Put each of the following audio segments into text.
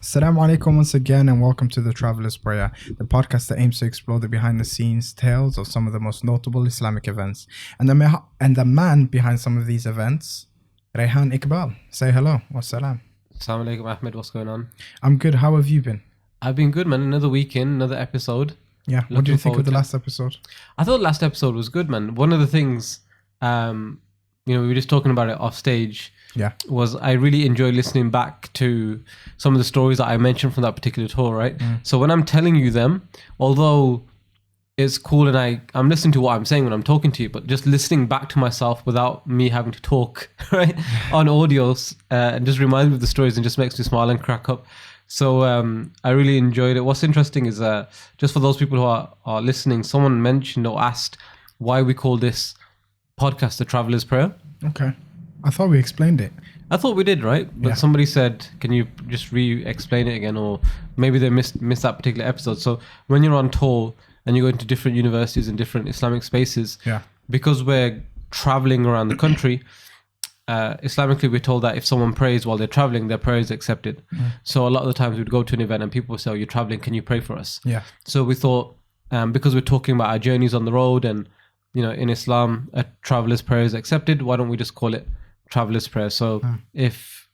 Assalamu alaikum once again, and welcome to the Traveler's Prayer, the podcast that aims to explore the behind-the-scenes tales of some of the most notable Islamic events. And the man behind some of these events, Rehan Iqbal. Say hello. Wassalam. Assalamu alaikum, Ahmed. What's going on? I'm good. How have you been? I've been good, man. Another weekend, another episode. Yeah. What do you think of the last episode? I thought the last episode was good, man. One of the things, we were just talking about it off stage. Yeah. Was I really enjoyed listening back to some of the stories that I mentioned from that particular tour, right? So when I'm telling you them, although it's cool and I'm listening to what I'm saying when I'm talking to you, but just listening back to myself without me having to talk, right, on audios, and just reminds me of the stories and just makes me smile and crack up. So I really enjoyed it. What's interesting is just for those people who are listening, someone mentioned or asked why we call this podcast the Traveler's Prayer. Okay. I thought we explained it. I thought we did, right? But somebody said, can you just re-explain it again? Or maybe they missed that particular episode. So when you're on tour and you go into different universities and different Islamic spaces, because we're traveling around the country, Islamically we're told that if someone prays while they're traveling, their prayer is accepted. So a lot of the times we'd go to an event and people would say, oh, you're traveling, can you pray for us? Yeah. So we thought, because we're talking about our journeys on the road and, in Islam, a traveler's prayer is accepted, why don't we just call it Traveler's Prayer? So if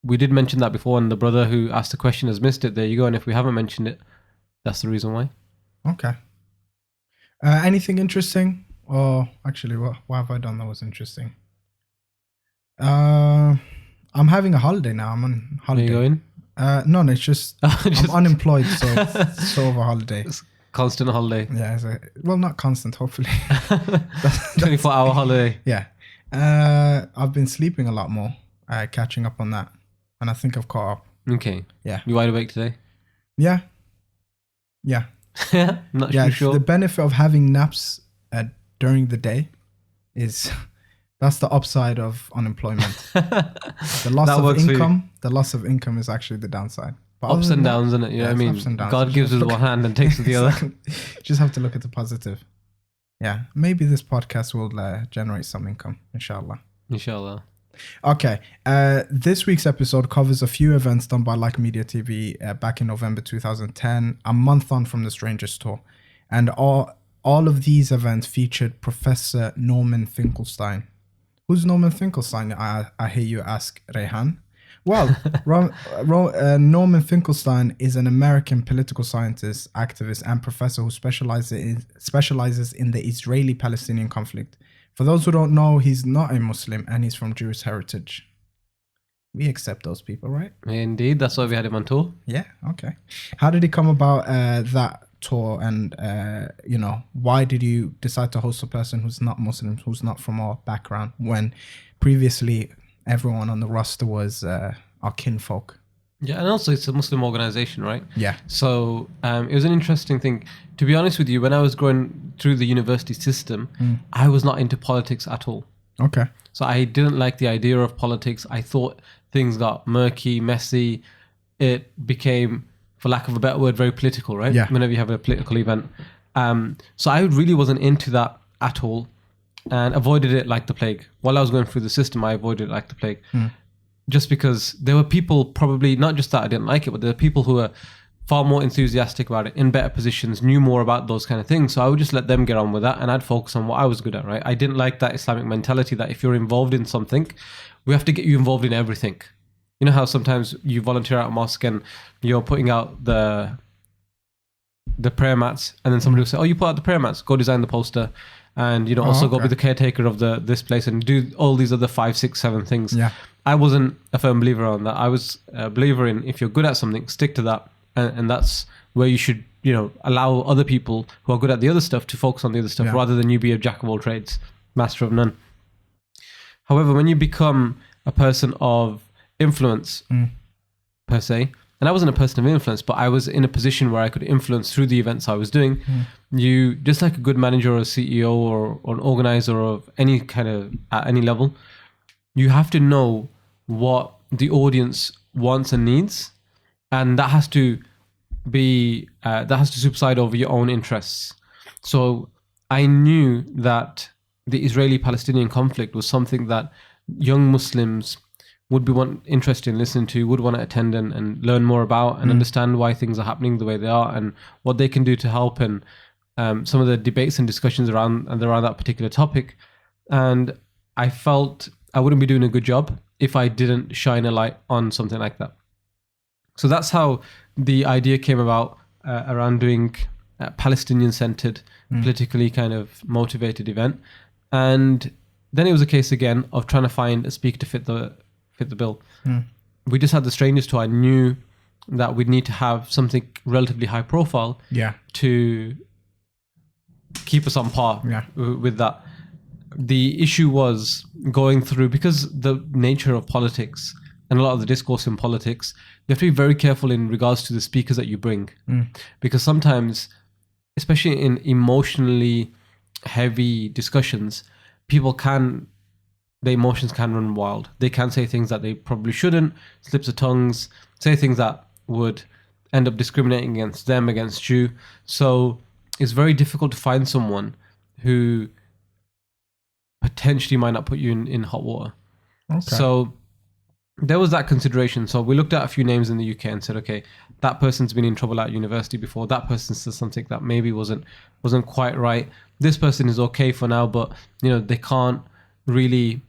we did mention that before and the brother who asked the question has missed it, there you go. And if we haven't mentioned it, that's the reason why. Okay. Anything interesting? Or actually, what have I done that was interesting? I'm having a holiday now. I'm on holiday. Are you going? No, it's just, I'm unemployed, so it's sort of a holiday. It's constant holiday. Yeah, well, not constant, hopefully. 24-hour holiday. Yeah. I've been sleeping a lot more, catching up on that, and I think I've caught up. Okay. Yeah. You wide awake today? Yeah. Yeah. Not sure. The benefit of having naps during the day that's the upside of unemployment. The loss of income is actually the downside. But ups and downs, isn't it? You know what I mean? God gives with one hand and takes with the other. Just have to look at the positive. Yeah, maybe this podcast will generate some income, inshallah. Inshallah. Okay, this week's episode covers a few events done by Like Media TV back in November 2010, a month on from the Strangers Tour. And all of these events featured Professor Norman Finkelstein. Who's Norman Finkelstein, I hear you ask, Rehan? Well, Norman Finkelstein is an American political scientist, activist, and professor who specializes in the Israeli-Palestinian conflict. For those who don't know, he's not a Muslim and he's from Jewish heritage. We accept those people, right? Indeed, that's why we had him on tour. Yeah, okay. How did it come about that tour, and why did you decide to host a person who's not Muslim, who's not from our background, when previously everyone on the roster was our kinfolk? Yeah, and also it's a Muslim organization, right? Yeah. So it was an interesting thing. To be honest with you, when I was going through the university system, I was not into politics at all. Okay. So I didn't like the idea of politics. I thought things got murky, messy. It became, for lack of a better word, very political, right? Yeah. Whenever you have a political event. So I really wasn't into that at all and avoided it like the plague. While I was going through the system, I avoided it like the plague. Just because there were people, probably not just that I didn't like it, but there were people who were far more enthusiastic about it, in better positions, knew more about those kind of things. So I would just let them get on with that and I'd focus on what I was good at, right? I didn't like that Islamic mentality that if you're involved in something, we have to get you involved in everything. You know how sometimes you volunteer at a mosque and you're putting out the prayer mats, and then somebody will say, oh, you put out the prayer mats, go design the poster, and also go be the caretaker of this place and do all these other 5, 6, 7 things. Yeah. I wasn't a firm believer on that. I was a believer in, if you're good at something, stick to that, and that's where you should allow other people who are good at the other stuff to focus on the other stuff, rather than you be a jack of all trades, master of none. However, when you become a person of influence per se, and I wasn't a person of influence, but I was in a position where I could influence through the events I was doing. You, just like a good manager or a CEO or an organizer of any kind of, at any level, you have to know what the audience wants and needs, and that has to be subside over your own interests. So I knew that the Israeli-Palestinian conflict was something that young Muslims would be interested in listening to, would want to attend and learn more about and understand why things are happening the way they are and what they can do to help, and some of the debates and discussions around that particular topic. And I felt I wouldn't be doing a good job if I didn't shine a light on something like that. So that's how the idea came about, around doing a Palestinian-centered, politically kind of motivated event. And then it was a case again of trying to find a speaker to fit the bill. We just had the strangers tour. I knew that we'd need to have something relatively high profile to keep us on par with that. The issue was going through, because the nature of politics and a lot of the discourse in politics, you have to be very careful in regards to the speakers that you bring, because sometimes, especially in emotionally heavy discussions, their emotions can run wild. They can say things that they probably shouldn't, slips of tongues, say things that would end up discriminating against them, against you. So it's very difficult to find someone who potentially might not put you in hot water. Okay. So there was that consideration. So we looked at a few names in the UK and said, okay, that person's been in trouble at university before. That person said something that maybe wasn't quite right. This person is okay for now, but they can't really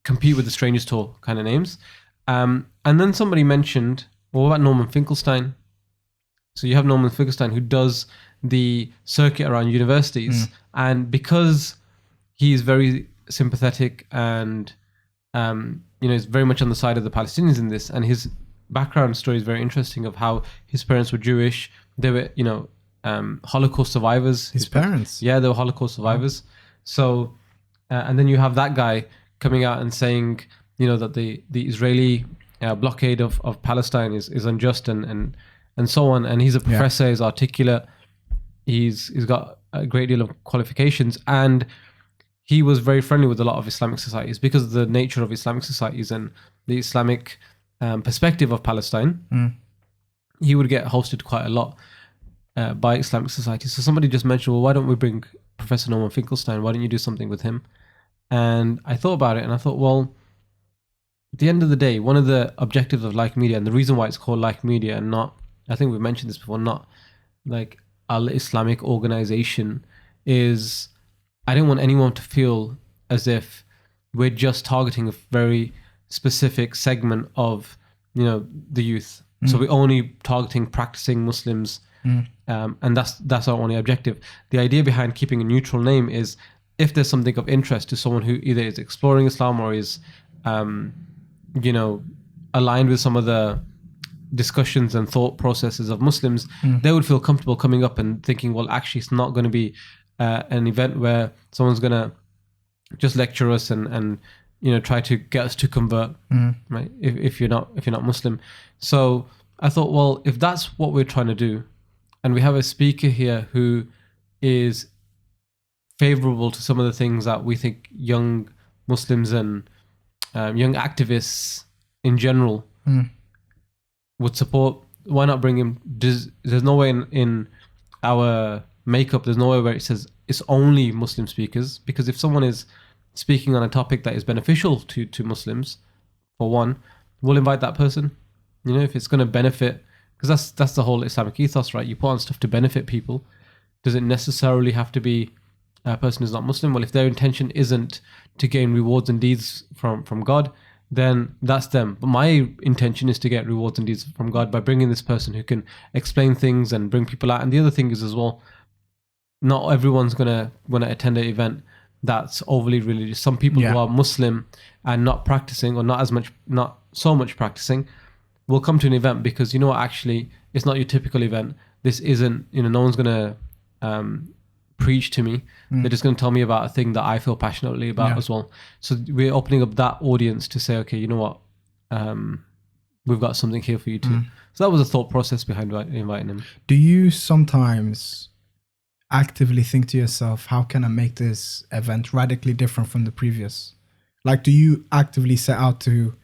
compete with the Strangers Tour kind of names. And then somebody mentioned, well, what about Norman Finkelstein? So you have Norman Finkelstein, who does the circuit around universities, and because he's very sympathetic and is very much on the side of the Palestinians in this, and his background story is very interesting of how his parents were Jewish. They were Holocaust survivors. His parents? Yeah, they were Holocaust survivors. So and then you have that guy coming out and saying that the Israeli blockade of Palestine is unjust and so on. And he's a professor, he's articulate, he's got a great deal of qualifications, and he was very friendly with a lot of Islamic societies because of the nature of Islamic societies and the Islamic perspective of Palestine. He would get hosted quite a lot by Islamic societies. So somebody just mentioned, well, why don't we bring Professor Norman Finkelstein? Why don't you do something with him? And I thought about it, and I thought, well, at the end of the day, one of the objectives of Like Media, and the reason why it's called Like Media and not, I think we've mentioned this before, not like Al-Islamic organization, is I didn't want anyone to feel as if we're just targeting a very specific segment of, the youth. So we're only targeting practicing Muslims, and that's our only objective. The idea behind keeping a neutral name is if there's something of interest to someone who either is exploring Islam or is, aligned with some of the discussions and thought processes of Muslims, they would feel comfortable coming up and thinking, well, actually, it's not going to be an event where someone's going to just lecture us and try to get us to convert, right? If you're not Muslim. So I thought, well, if that's what we're trying to do, and we have a speaker here who is favorable to some of the things that we think young Muslims and young activists in general would support, why not bring him? There's no way in our makeup, there's no way where it says it's only Muslim speakers, because if someone is speaking on a topic that is beneficial to Muslims, for one, we'll invite that person. If it's going to benefit, because that's the whole Islamic ethos, right? You put on stuff to benefit people. Does it necessarily have to be a person who's not Muslim? Well, if their intention isn't to gain rewards and deeds from God, then that's them. But my intention is to get rewards and deeds from God by bringing this person who can explain things and bring people out. And the other thing is as well, not everyone's gonna attend an event that's overly religious. Some people who are Muslim and not practicing, or not so much practicing, will come to an event because actually it's not your typical event. This isn't, no one's gonna preach to me. They're just going to tell me about a thing that I feel passionately about as well. So we're opening up that audience to say, okay, you know what, we've got something here for you too. So that was a thought process behind inviting him. Do you sometimes actively think to yourself, how can I make this event radically different from the previous? Like, do you actively set out to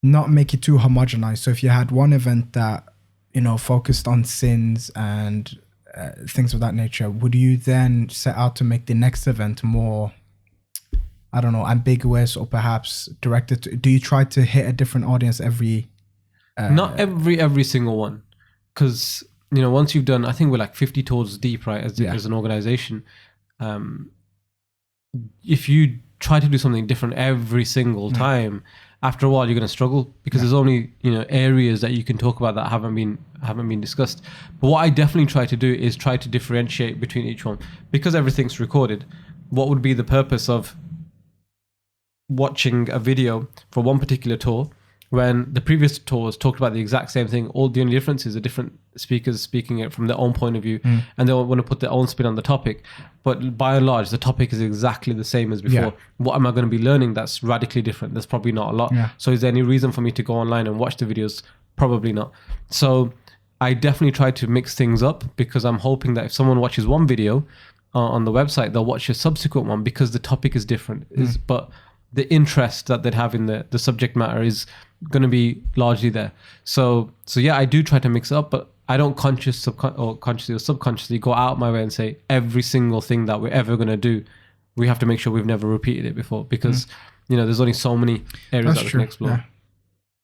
not make it too homogenized? So if you had one event that, focused on sins and things of that nature, would you then set out to make the next event more, I don't know, ambiguous or perhaps directed to, do you try to hit a different audience every Not every single one, because once you've done, I think we're like 50 tours deep, right, as an organization. If you try to do something different every single time, after a while you're going to struggle, because there's only areas that you can talk about that haven't been discussed. But what I definitely try to do is try to differentiate between each one, because everything's recorded. What would be the purpose of watching a video for one particular tour when the previous tours talked about the exact same thing? All the only difference is the different speakers speaking it from their own point of view, and they want to put their own spin on the topic. But by and large, the topic is exactly the same as before. What am I going to be learning that's radically different? There's probably not a lot. So is there any reason for me to go online and watch the videos? Probably not. So I definitely try to mix things up, because I'm hoping that if someone watches one video on the website, they'll watch a subsequent one because the topic is different. But the interest that they'd have in the subject matter is going to be largely there. So yeah, I do try to mix it up, but I don't consciously or subconsciously go out my way and say every single thing that we're ever going to do, we have to make sure we've never repeated it before, because there's only so many areas that we can explore. Yeah.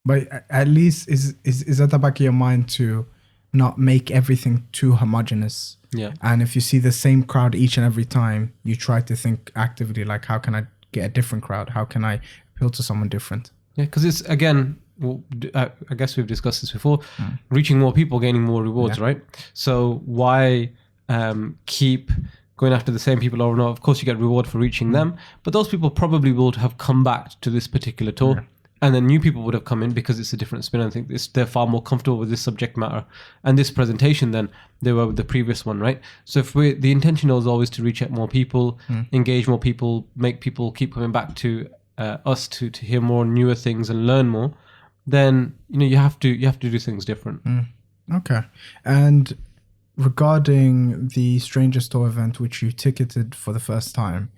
But at least is at the back of your mind to not make everything too homogenous. Yeah. And if you see the same crowd each and every time, you try to think actively, like, how can I get a different crowd? How can I appeal to someone different? Yeah, because it's, again, I guess we've discussed this before, reaching more people, gaining more rewards, right? So why keep going after the same people over and over? Of course, you get reward for reaching them, but those people probably will have come back to this particular tour. And then new people would have come in because it's a different spin. I think they're far more comfortable with this subject matter and this presentation than they were with the previous one, right? So if the intention is always to reach out more people, engage more people, make people keep coming back to us to hear more newer things and learn more, then you have to do things different. Okay. And regarding the Stranger Store event, which you ticketed for the first time,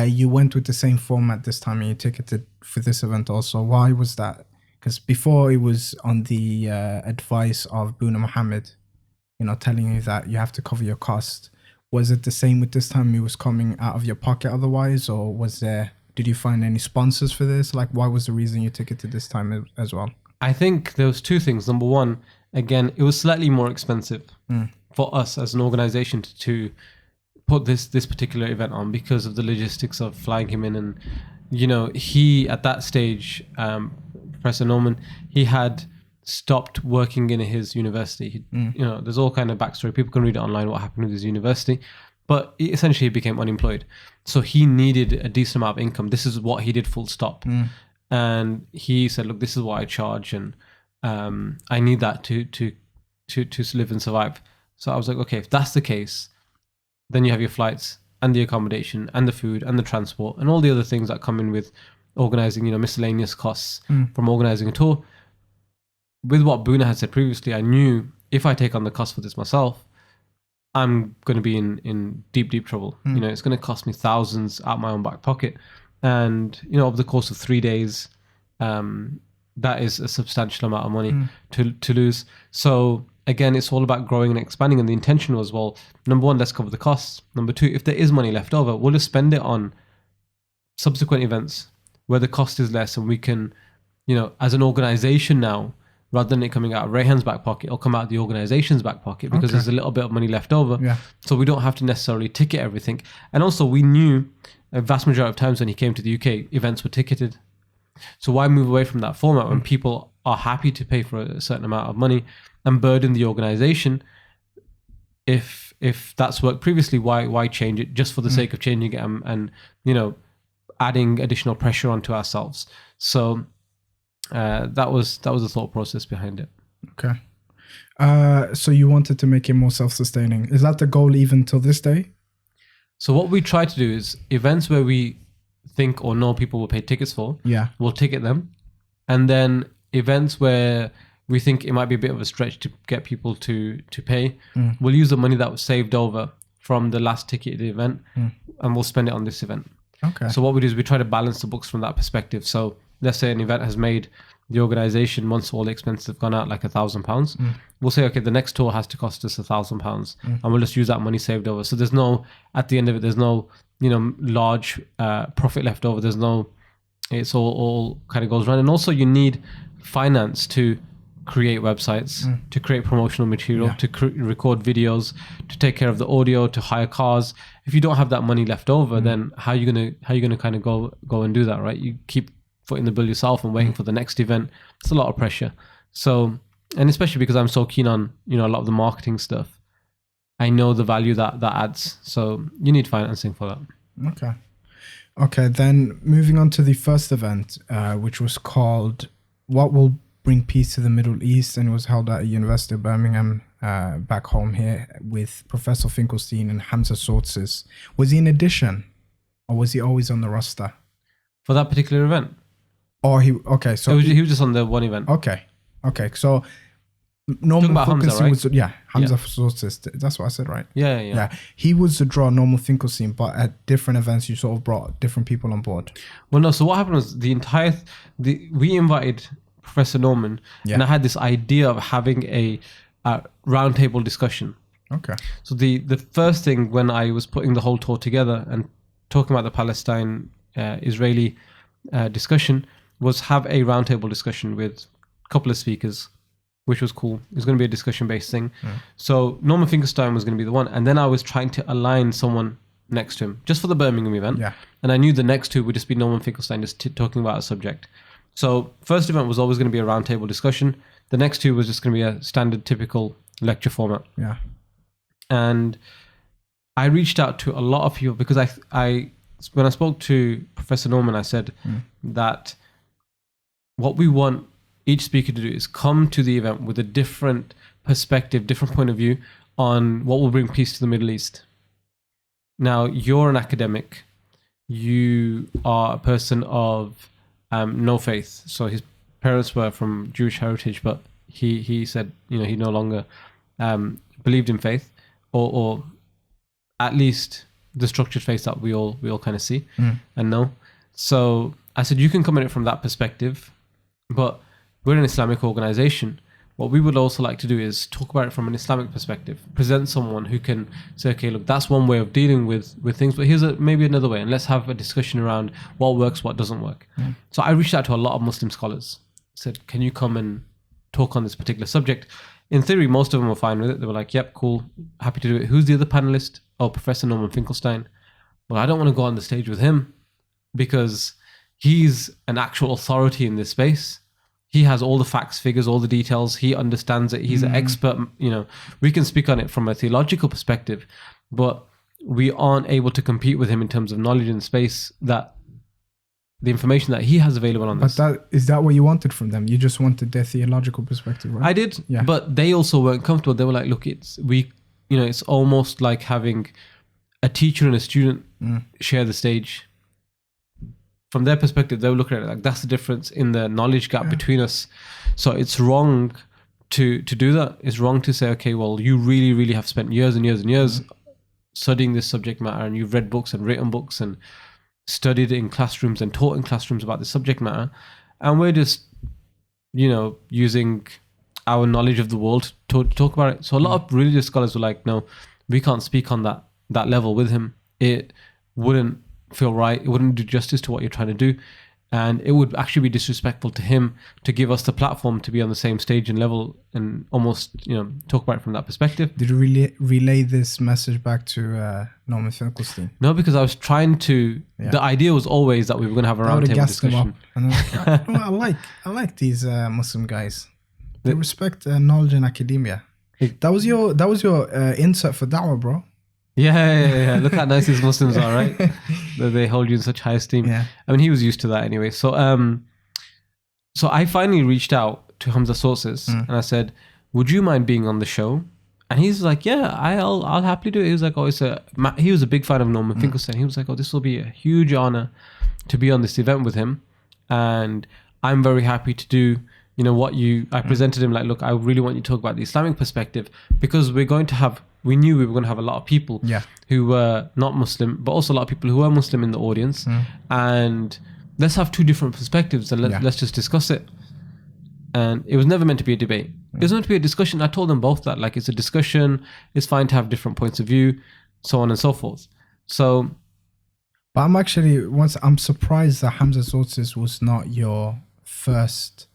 you went with the same format this time and you ticketed for this event also. Why was that? Because before it was on the advice of Buna Muhammad, telling you that you have to cover your cost. Was it the same with this time? It was coming out of your pocket otherwise, or did you find any sponsors for this? Like, why was the reason you ticketed this time as well? I think there was two things. Number one, again, it was slightly more expensive for us as an organization to put this particular event on because of the logistics of flying him in. And he at that stage, Professor Norman, he had stopped working in his university. There's all kind of backstory. People can read it online what happened with his university, but essentially he became unemployed. So he needed a decent amount of income. This is what he did, full stop. And he said, look, this is what I charge, and I need that to live and survive. So I was like, okay, if that's the case, then you have your flights and the accommodation and the food and the transport and all the other things that come in with organizing, miscellaneous costs from organizing a tour. With what Buna had said previously, I knew if I take on the cost for this myself, I'm going to be in deep trouble. It's going to cost me thousands out my own back pocket. And, over the course of 3 days, that is a substantial amount of money to lose. So again, it's all about growing and expanding. And the intention was, well, number one, let's cover the costs. Number two, if there is money left over, we'll just spend it on subsequent events where the cost is less, and we can, as an organization now, rather than it coming out of Rayhan's back pocket, it'll come out of the organization's back pocket because there's a little bit of money left over. Yeah. So we don't have to necessarily ticket everything. And also we knew a vast majority of times when he came to the UK, events were ticketed. So why move away from that format when people are happy to pay for a certain amount of money and burden the organization? If that's worked previously, why change it just for the sake of changing it and adding additional pressure onto ourselves? So that was the thought process behind it. Okay. So you wanted to make it more self-sustaining. Is that the goal even till this day? So what we try to do is events where we think or know people will pay tickets for, we'll ticket them. And then events where we think it might be a bit of a stretch to get people to pay, we'll use the money that was saved over from the last ticketed event and we'll spend it on this event. Okay. So what we do is we try to balance the books from that perspective. So let's say an event has made the organization, once all the expenses have gone out, like £1,000, we'll say, okay, the next tour has to cost us £1,000, and we'll just use that money saved over. So there's no, at the end of it, there's no, large profit left over. There's no, it's all kind of goes around. And also you need finance to create websites, to create promotional material, to record videos, to take care of the audio, to hire cars. If you don't have that money left over, then how are you gonna kind of go and do that, right? You keep footing the bill yourself and waiting for the next event. It's a lot of pressure. So, and especially because I'm so keen on a lot of the marketing stuff, I know the value that adds. So you need financing for that. Okay. Then moving on to the first event, which was called "What Will Bring Peace to the Middle East," and it was held at University of Birmingham, back home here, with Professor Finkelstein and Hamza Sources. Was he an addition, or was he always on the roster for that particular event? So he was just on the one event. Okay. So Norman Finkelstein, Hamza, right? Hamza Sources. That's what I said, right? Yeah. He was the draw, Norman Finkelstein, but at different events you sort of brought different people on board. Well, no. So what happened was we invited Professor Norman, and I had this idea of having a roundtable discussion. Okay. So the first thing when I was putting the whole tour together and talking about the Palestine Israeli discussion was have a roundtable discussion with a couple of speakers, which was cool. It was going to be a discussion-based thing. So Norman Finkelstein was going to be the one, and then I was trying to align someone next to him just for the Birmingham event. And I knew the next two would just be Norman Finkelstein just talking about a subject. So first event was always going to be a roundtable discussion. The next two was just going to be a standard, typical lecture format. And I reached out to a lot of people because I when I spoke to Professor Norman, I said that what we want each speaker to do is come to the event with a different perspective, different point of view on what will bring peace to the Middle East. Now, you're an academic. You are a person of no faith. So his parents were from Jewish heritage, but he said, he no longer believed in faith, or at least the structured faith that we all kind of see and know. So I said, you can come at it from that perspective, but we're an Islamic organization. What we would also like to do is talk about it from an Islamic perspective, present someone who can say, okay, look, that's one way of dealing with things, but here's maybe another way, and let's have a discussion around what works, what doesn't work. So I reached out to a lot of Muslim scholars, said, can you come and talk on this particular subject? In theory, most of them were fine with it. They were like, yep, cool, happy to do it. Who's the other panelist? Oh, Professor Norman Finkelstein. Well, I don't want to go on the stage with him because he's an actual authority in this space. He has all the facts, figures, all the details. He understands it. He's an expert. We can speak on it from a theological perspective, but we aren't able to compete with him in terms of knowledge in space, that the information that he has available on this. But is that what you wanted from them? You just wanted their theological perspective, right? I did, but they also weren't comfortable. They were like, look, it's almost like having a teacher and a student share the stage. From their perspective, they were looking at it like that's the difference in the knowledge gap between us. So it's wrong to do that. It's wrong to say, okay, well, you really, really have spent years and years and years studying this subject matter, and you've read books and written books and studied in classrooms and taught in classrooms about this subject matter, and we're just, using our knowledge of the world to talk about it. So a lot of religious scholars were like, no, we can't speak on that level with him. It wouldn't feel right. It wouldn't do justice to what you're trying to do, and it would actually be disrespectful to him to give us the platform to be on the same stage and level and almost talk about it from that perspective. Did you relay this message back to Norman Finkelstein? No, because I was trying to. The idea was always that we were going to have a roundtable discussion. And I like these Muslim guys. They respect knowledge and academia. That was your insert for da'wah, bro. Yeah. Look how nice these Muslims are, right? They hold you in such high esteem. Yeah. I mean, he was used to that anyway. So I finally reached out to Hamza Sources and I said, would you mind being on the show? And he's like, yeah, I'll happily do it. He was like, he was a big fan of Norman Finkelstein. He was like, this will be a huge honor to be on this event with him. And I'm very happy to do, I presented him like, look, I really want you to talk about the Islamic perspective, because we knew we were going to have a lot of people who were not Muslim, but also a lot of people who were Muslim in the audience. And let's have two different perspectives and let's just discuss it. And it was never meant to be a debate. It was meant to be a discussion. I told them both that, like, it's a discussion. It's fine to have different points of view, so on and so forth. So, but I'm surprised that Hamza Sources was not your first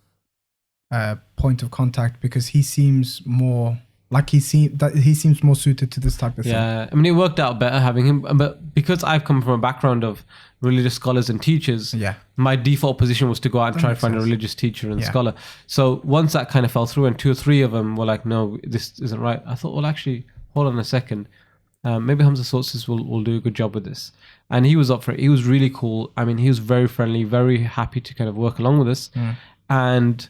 point of contact, because he seems more like he seems more suited to this type of thing. Yeah, I mean, it worked out better having him, but because I've come from a background of religious scholars and teachers, my default position was to go out and try to find a religious teacher and scholar. So once that kind of fell through, and 2 or 3 of them were like, no, this isn't right, I thought, well, actually, hold on a second, maybe Hamza Sources will do a good job with this. And he was up for it. He was really cool. I mean, he was very friendly, very happy to kind of work along with us. And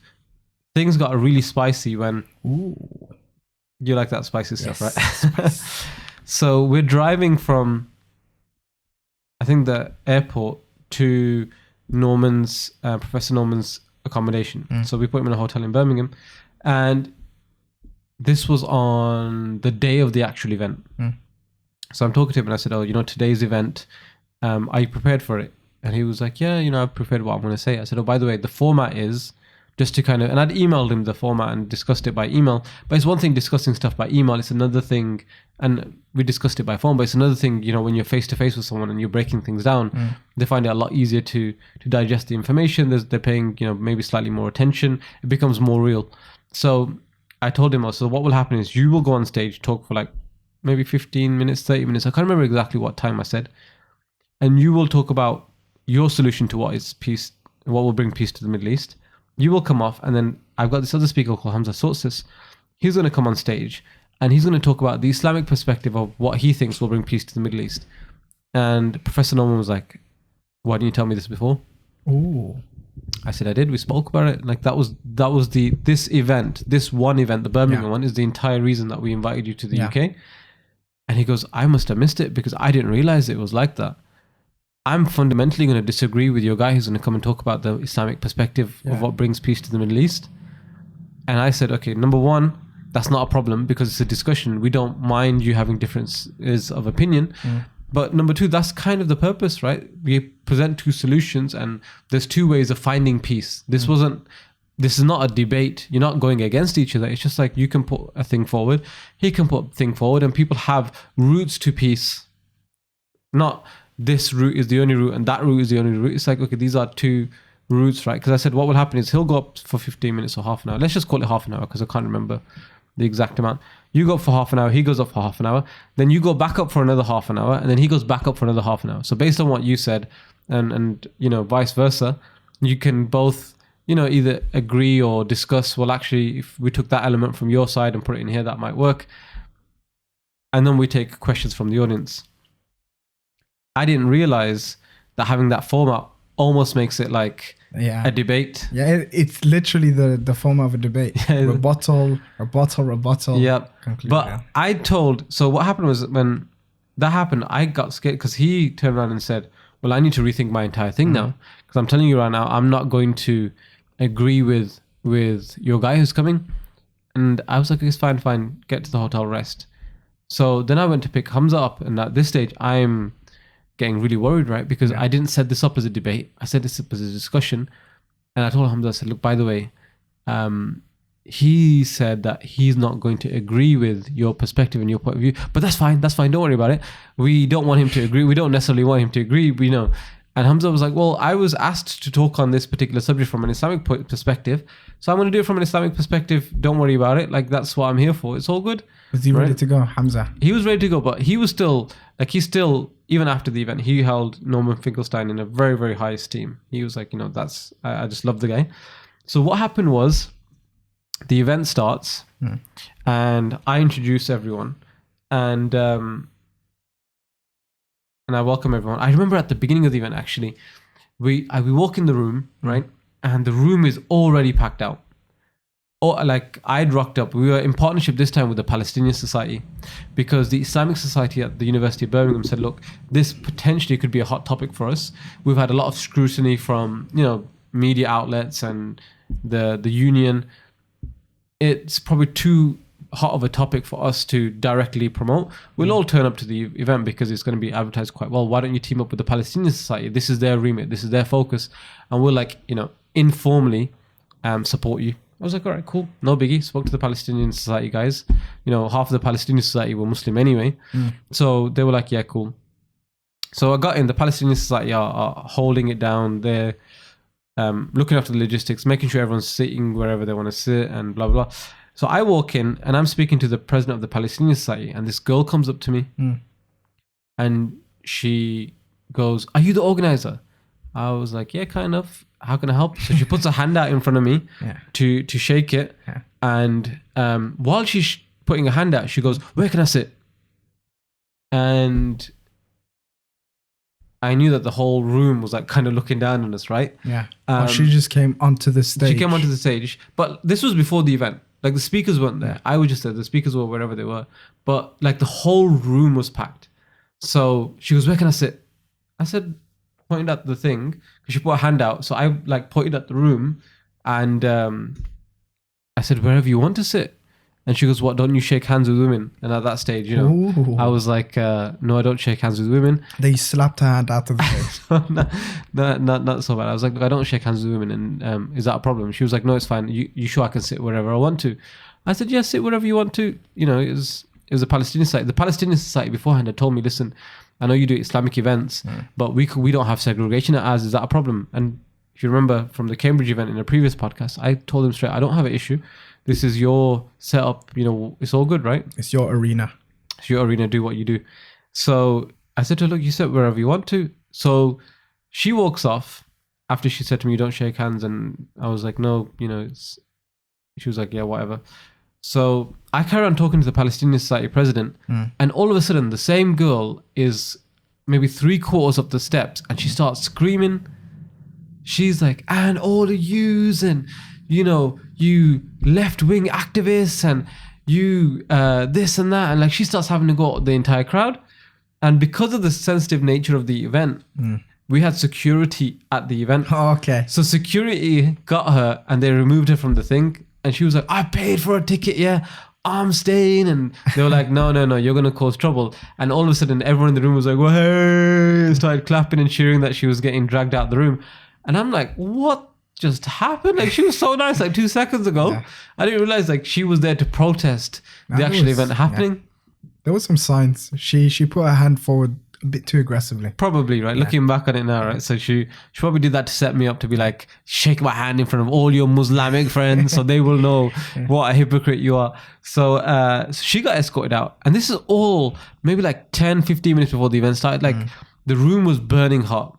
things got really spicy when... Ooh. You like that spicy stuff, right? So we're driving from, I think, the airport to Professor Norman's accommodation. So we put him in a hotel in Birmingham. And this was on the day of the actual event. So I'm talking to him and I said, oh, today's event, are you prepared for it? And he was like, yeah, I've prepared what I'm going to say. I said, oh, by the way, the format is... just to kind of, and I'd emailed him the format and discussed it by email. But it's one thing discussing stuff by email. It's another thing, and we discussed it by phone, but it's another thing, when you're face to face with someone and you're breaking things down, they find it a lot easier to digest the information. They're paying, maybe slightly more attention. It becomes more real. So I told him, so what will happen is you will go on stage, talk for like maybe 15 minutes, 30 minutes. I can't remember exactly what time I said. And you will talk about your solution to what is peace, what will bring peace to the Middle East. You will come off, and then I've got this other speaker called Hamza Sources. He's going to come on stage, and he's going to talk about the Islamic perspective of what he thinks will bring peace to the Middle East. And Professor Norman was like, why didn't you tell me this before? Ooh. I said, I did. We spoke about it. Like, this one event, the Birmingham one, is the entire reason that we invited you to the UK. And he goes, I must have missed it because I didn't realize it was like that. I'm fundamentally going to disagree with your guy who's going to come and talk about the Islamic perspective of what brings peace to the Middle East. And I said, okay, number one, that's not a problem because it's a discussion. We don't mind you having differences of opinion. But number two, that's kind of the purpose, right? We present 2 solutions and there's 2 ways of finding peace. This is not a debate. You're not going against each other. It's just like you can put a thing forward, he can put a thing forward, and people have routes to peace. Not this route is the only route and that route is the only route. It's like, okay, these are 2 routes, right? Because I said what will happen is he'll go up for 15 minutes or half an hour. Let's just call it half an hour because I can't remember the exact amount. You go up for half an hour, he goes up for half an hour, then you go back up for another half an hour, and then he goes back up for another half an hour. So based on what you said and vice versa, you can both either agree or discuss, well, actually, if we took that element from your side and put it in here, that might work. And then we take questions from the audience. I didn't realize that having that format almost makes it like a debate. Yeah, it's literally the format of a debate. Rebuttal. Yep. But so what happened was when that happened, I got scared because he turned around and said, well, I need to rethink my entire thing now. Because I'm telling you right now, I'm not going to agree with your guy who's coming. And I was like, it's fine, get to the hotel, rest. So then I went to pick Hamza up, and at this stage, I'm getting really worried, right? Because I didn't set this up as a debate. I set this up as a discussion. And I told Hamza, I said, look, by the way, he said that he's not going to agree with your perspective and your point of view, but that's fine. Don't worry about it. We don't want him to agree. We don't necessarily want him to agree, we know. And Hamza was like, well, I was asked to talk on this particular subject from an Islamic perspective, so I'm going to do it from an Islamic perspective. Don't worry about it. Like, that's what I'm here for. It's all good. Was he ready to go, Hamza? He was ready to go, but he was still, even after the event, he held Norman Finkelstein in a very, very high esteem. He was like, I just love the guy. So what happened was, the event starts, and I introduce everyone, and I welcome everyone. I remember at the beginning of the event, actually, we walk in the room, right, and the room is already packed out. Or like I'd rocked up. We were in partnership this time with the Palestinian Society, because the Islamic Society at the University of Birmingham said, look, this potentially could be a hot topic for us. We've had a lot of scrutiny from media outlets and the union. It's probably too hot of a topic for us to directly promote. We'll all turn up to the event because it's going to be advertised quite well. Why don't you team up with the Palestinian Society? This is their remit. This is their focus. And we'll informally support you. I was like, all right, cool, no biggie. Spoke to the Palestinian Society guys. You know, half of the Palestinian Society were Muslim anyway. So they were like, yeah, cool. So I got in. The Palestinian Society are holding it down. They're looking after the logistics, making sure everyone's sitting wherever they want to sit and blah, blah. So I walk in and I'm speaking to the president of the Palestinian Society, and this girl comes up to me and she goes, are you the organizer? I was like, yeah, kind of. How can I help? So she puts a hand out in front of me to shake it. Yeah. And while she's putting a hand out, she goes, where can I sit? And I knew that the whole room was like kind of looking down on us, right? Yeah. She just came onto the stage. She came onto the stage. But this was before the event. Like the speakers weren't there. I was just there. The speakers were wherever they were. But like the whole room was packed. So she goes, where can I sit? I said, pointed at the thing, because she put her hand out. So I like pointed at the room and I said, wherever you want to sit. And she goes, what, don't you shake hands with women? And at that stage, you know, Ooh. I was like, no, I don't shake hands with women. They slapped her hand out of the face. no, not so bad. I was like, I don't shake hands with women. And is that a problem? She was like, no, it's fine. You sure I can sit wherever I want to? I said, yeah, sit wherever you want to. You know, it was a Palestinian Society. The Palestinian Society beforehand had told me, listen, I know you do Islamic events, but we don't have segregation at ours. Is that a problem? And if you remember from the Cambridge event in a previous podcast, I told them straight, I don't have an issue. This is your setup. You know, it's all good, right? It's your arena. It's your arena. Do what you do. So I said to her, look, you sit wherever you want to. So she walks off after she said to me, you don't shake hands. And I was like, no, you know, she was like, yeah, whatever. So I carry on talking to the Palestinian Society president, and all of a sudden the same girl is maybe 3/4 of the steps and she starts screaming. She's like, and all the yous, and you know, you left-wing activists, and you this and that, and like she starts having to go at the entire crowd. And because of the sensitive nature of the event, we had security at the event. Oh, okay. So security got her and they removed her from the thing. And she was like, I paid for a ticket, yeah, I'm staying. And they were like, no, you're going to cause trouble. And all of a sudden, everyone in the room was like, well, hey, started clapping and cheering that she was getting dragged out of the room. And I'm like, what just happened? Like, she was so nice like 2 seconds ago. Yeah. I didn't realize like she was there to protest the actual event happening. Yeah. There was some signs. She put her hand forward a bit too aggressively. Probably, right? Yeah. Looking back on it now, right? So she probably did that to set me up to be like, shake my hand in front of all your Muslimic friends so they will know what a hypocrite you are. So she got escorted out. And this is all maybe like 10, 15 minutes before the event started. Like the room was burning hot.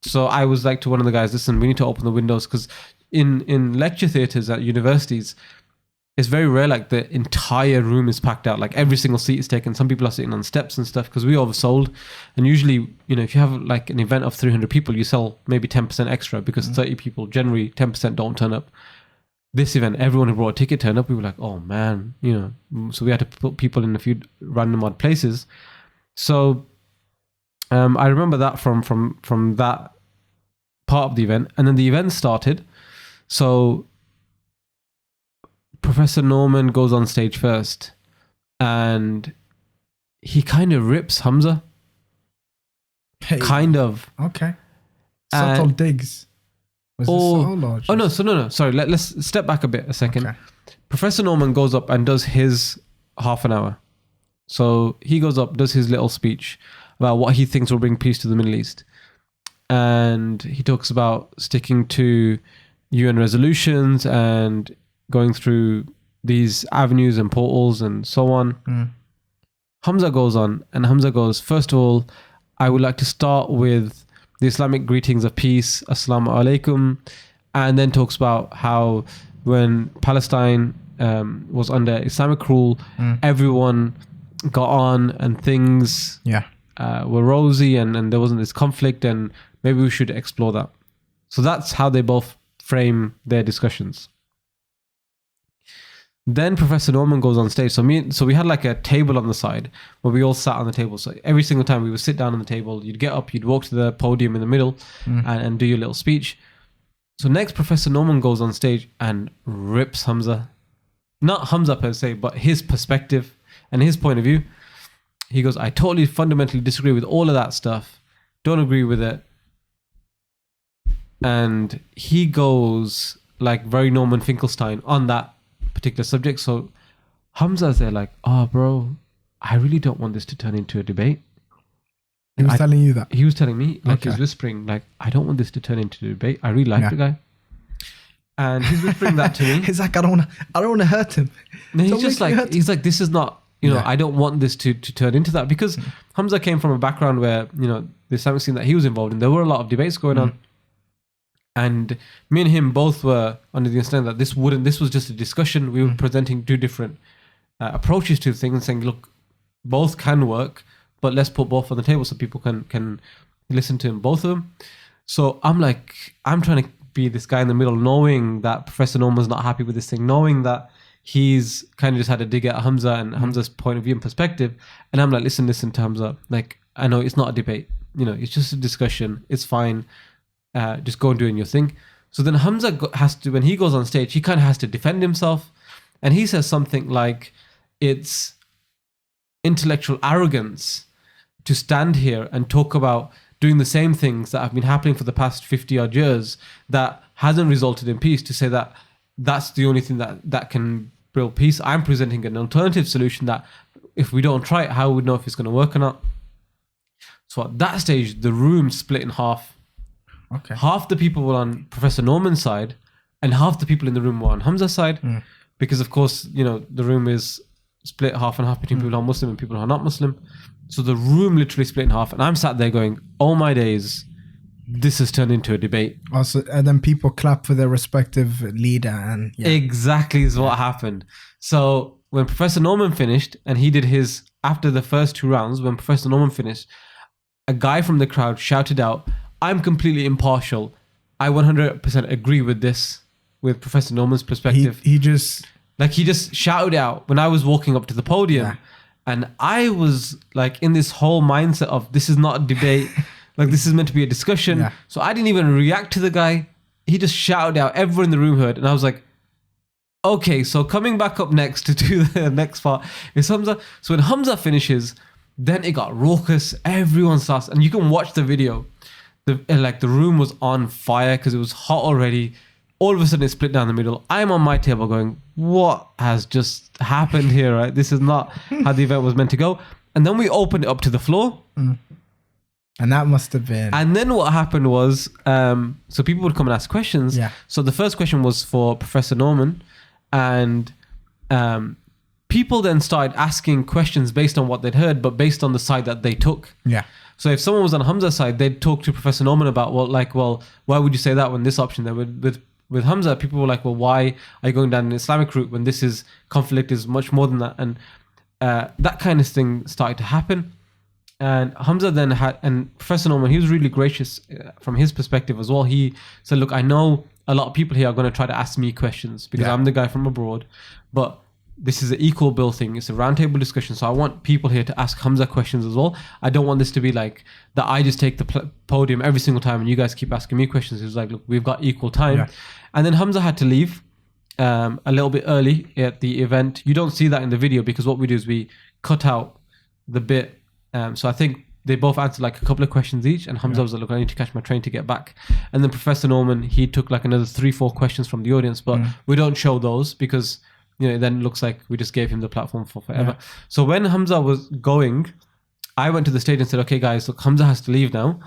So I was like to one of the guys, listen, we need to open the windows, because in lecture theatres at universities, it's very rare like the entire room is packed out, like every single seat is taken. Some people are sitting on steps and stuff because we oversold. And usually, you know, if you have like an event of 300 people, you sell maybe 10% extra because 30 people, generally 10% don't turn up. This event, everyone who brought a ticket turned up. We were like, oh man, you know, so we had to put people in a few random odd places. So I remember that from that part of the event. And then the event started. So Professor Norman goes on stage first and he kind of rips Hamza. Hey. Kind of. Okay. Subtle digs. Was this subtle or just... Oh, no. Sorry, let's step back a second. Okay. Professor Norman goes up and does his half an hour. So he goes up, does his little speech about what he thinks will bring peace to the Middle East. And he talks about sticking to UN resolutions and going through these avenues and portals and so on. Hamza goes on and Hamza goes, first of all, I would like to start with the Islamic greetings of peace, Assalamu alaikum, and then talks about how when Palestine was under Islamic rule, everyone got on and things were rosy and there wasn't this conflict, and maybe we should explore that. So that's how they both frame their discussions. Then Professor Norman goes on stage. So we had like a table on the side where we all sat on the table. So every single time we would sit down on the table, you'd get up, you'd walk to the podium in the middle and do your little speech. So next, Professor Norman goes on stage and rips Hamza. Not Hamza per se, but his perspective and his point of view. He goes, I totally fundamentally disagree with all of that stuff. Don't agree with it. And he goes like very Norman Finkelstein on that particular subject. So Hamza's there like, oh, bro, I really don't want this to turn into a debate. He was telling you that? He was telling me, like, Okay. he's whispering, like, I don't want this to turn into a debate. I really like the guy. And he's whispering that to me. He's like, I don't want to hurt him. And he's just like, he's like, this is not, you know, I don't want this to turn into that, because Hamza came from a background where, you know, the Islamic scene that he was involved in, there were a lot of debates going on. And me and him both were under the understanding that this was just a discussion. We were presenting two different approaches to things and saying, look, both can work, but let's put both on the table so people can listen to both of them. So I'm like, I'm trying to be this guy in the middle, knowing that Professor Norman's not happy with this thing, knowing that he's kind of just had a dig at Hamza and Hamza's point of view and perspective. And I'm like, listen to Hamza. Like, I know it's not a debate. You know, it's just a discussion. It's fine. Just go and doing your thing. So then Hamza has to, when he goes on stage, he kind of has to defend himself. And he says something like, it's intellectual arrogance to stand here and talk about doing the same things that have been happening for the past 50 odd years that hasn't resulted in peace, to say that that's the only thing that can build peace. I'm presenting an alternative solution that if we don't try it, how would we know if it's going to work or not? So at that stage, the room split in half. Okay. Half the people were on Professor Norman's side and half the people in the room were on Hamza's side. Because of course, you know, the room is split half and half between people who are Muslim and people who are not Muslim. So the room literally split in half, and I'm sat there going, oh my days, this has turned into a debate. Also, and then people clap for their respective leader, and exactly is what happened. So when Professor Norman finished, and he did his, after the first two rounds, when Professor Norman finished, a guy from the crowd shouted out, I'm completely impartial. I 100% agree with this, with Professor Norman's perspective. He just shouted out when I was walking up to the podium. Yeah. And I was like in this whole mindset of, this is not a debate. Like, this is meant to be a discussion. Yeah. So I didn't even react to the guy. He just shouted out. Everyone in the room heard. And I was like, okay, so coming back up next to do the next part is Hamza. So when Hamza finishes, then it got raucous. Everyone starts, and you can watch the video. The room was on fire because it was hot already. All of a sudden it split down the middle. I'm on my table going, what has just happened here, right? This is not how the event was meant to go. And then we opened it up to the floor. And that must have been... And then what happened was, so people would come and ask questions. Yeah. So the first question was for Professor Norman. And people then started asking questions based on what they'd heard, but based on the side that they took. Yeah. So if someone was on Hamza's side, they'd talk to Professor Norman about, well, why would you say that when this option there? With Hamza, people were like, well, why are you going down an Islamic route when conflict is much more than that? And that kind of thing started to happen. And Hamza then and Professor Norman, he was really gracious from his perspective as well. He said, look, I know a lot of people here are going to try to ask me questions because I'm the guy from abroad, but this is an equal bill thing. It's a roundtable discussion. So I want people here to ask Hamza questions as well. I don't want this to be like that I just take the podium every single time and you guys keep asking me questions. It was like, look, we've got equal time. Yeah. And then Hamza had to leave a little bit early at the event. You don't see that in the video because what we do is we cut out the bit. So I think they both answered like a couple of questions each, and Hamza was like, look, I need to catch my train to get back. And then Professor Norman, he took like another 3-4 questions from the audience, but we don't show those because, you know, it then looks like we just gave him the platform for forever. Yeah. So when Hamza was going, I went to the stage and said, okay, guys, look, Hamza has to leave now.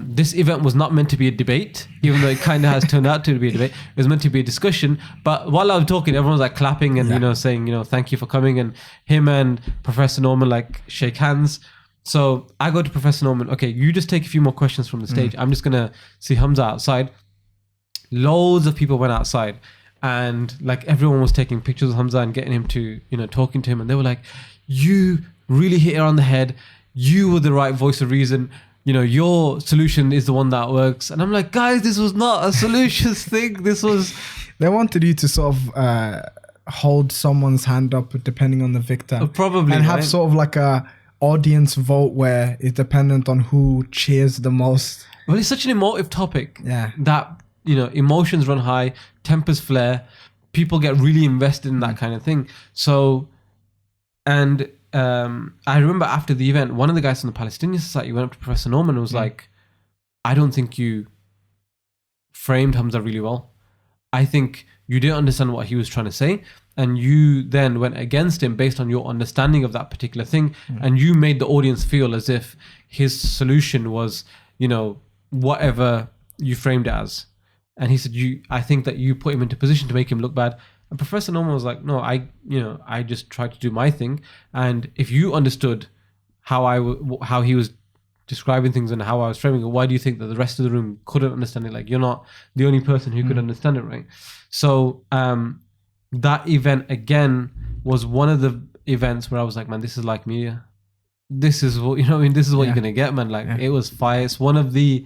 This event was not meant to be a debate, even though it kind of has turned out to be a debate. It was meant to be a discussion. But while I was talking, everyone was like clapping and, you know, saying, you know, thank you for coming. And him and Professor Norman like shake hands. So I go to Professor Norman, okay, you just take a few more questions from the stage. I'm just going to see Hamza outside. Loads of people went outside. And like everyone was taking pictures of Hamza and getting him to, you know, talking to him. And they were like, you really hit it on the head. You were the right voice of reason. You know, your solution is the one that works. And I'm like, guys, this was not a solutions thing. This was... They wanted you to sort of hold someone's hand up depending on the victor. Probably. And have sort of like a audience vote where it's dependent on who cheers the most. Well, it's such an emotive topic. Yeah. That, you know, emotions run high, tempers flare, people get really invested in that kind of thing. So, and I remember after the event, one of the guys from the Palestinian Society went up to Professor Norman and was like, I don't think you framed Hamza really well. I think you didn't understand what he was trying to say, and you then went against him based on your understanding of that particular thing, and you made the audience feel as if his solution was, whatever you framed it as. And he said, I think that you put him into position to make him look bad. And Professor Norman was like, no, I just tried to do my thing. And if you understood how he was describing things and how I was framing it, why do you think that the rest of the room couldn't understand it? Like, you're not the only person who could understand it, right? So that event again was one of the events where I was like, man, this is like media. This is what this is what you're gonna get, man. Like, it was fire. It's one of the.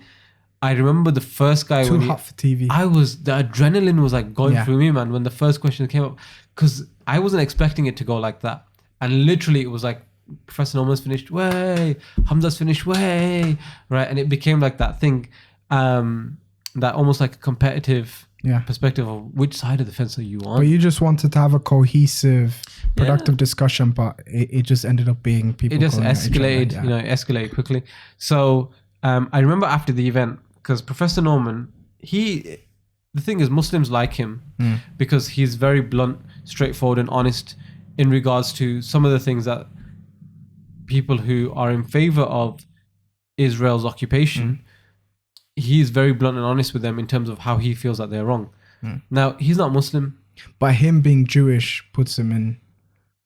I remember the first guy too hot for TV. The adrenaline was like going through me, man, when the first question came up, because I wasn't expecting it to go like that, and literally it was like Professor Norman's finished, way, Hamza's finished, way, right, and it became like that thing, that almost like a competitive perspective of which side of the fence are you on. But you just wanted to have a cohesive, productive discussion, but it just ended up being people. It just escalated, it escalated quickly. So I remember after the event, because Professor Norman, the thing is, Muslims like him because he's very blunt, straightforward, and honest in regards to some of the things that people who are in favor of Israel's occupation, he's very blunt and honest with them in terms of how he feels that they're wrong. Now, he's not Muslim. But him being Jewish puts him in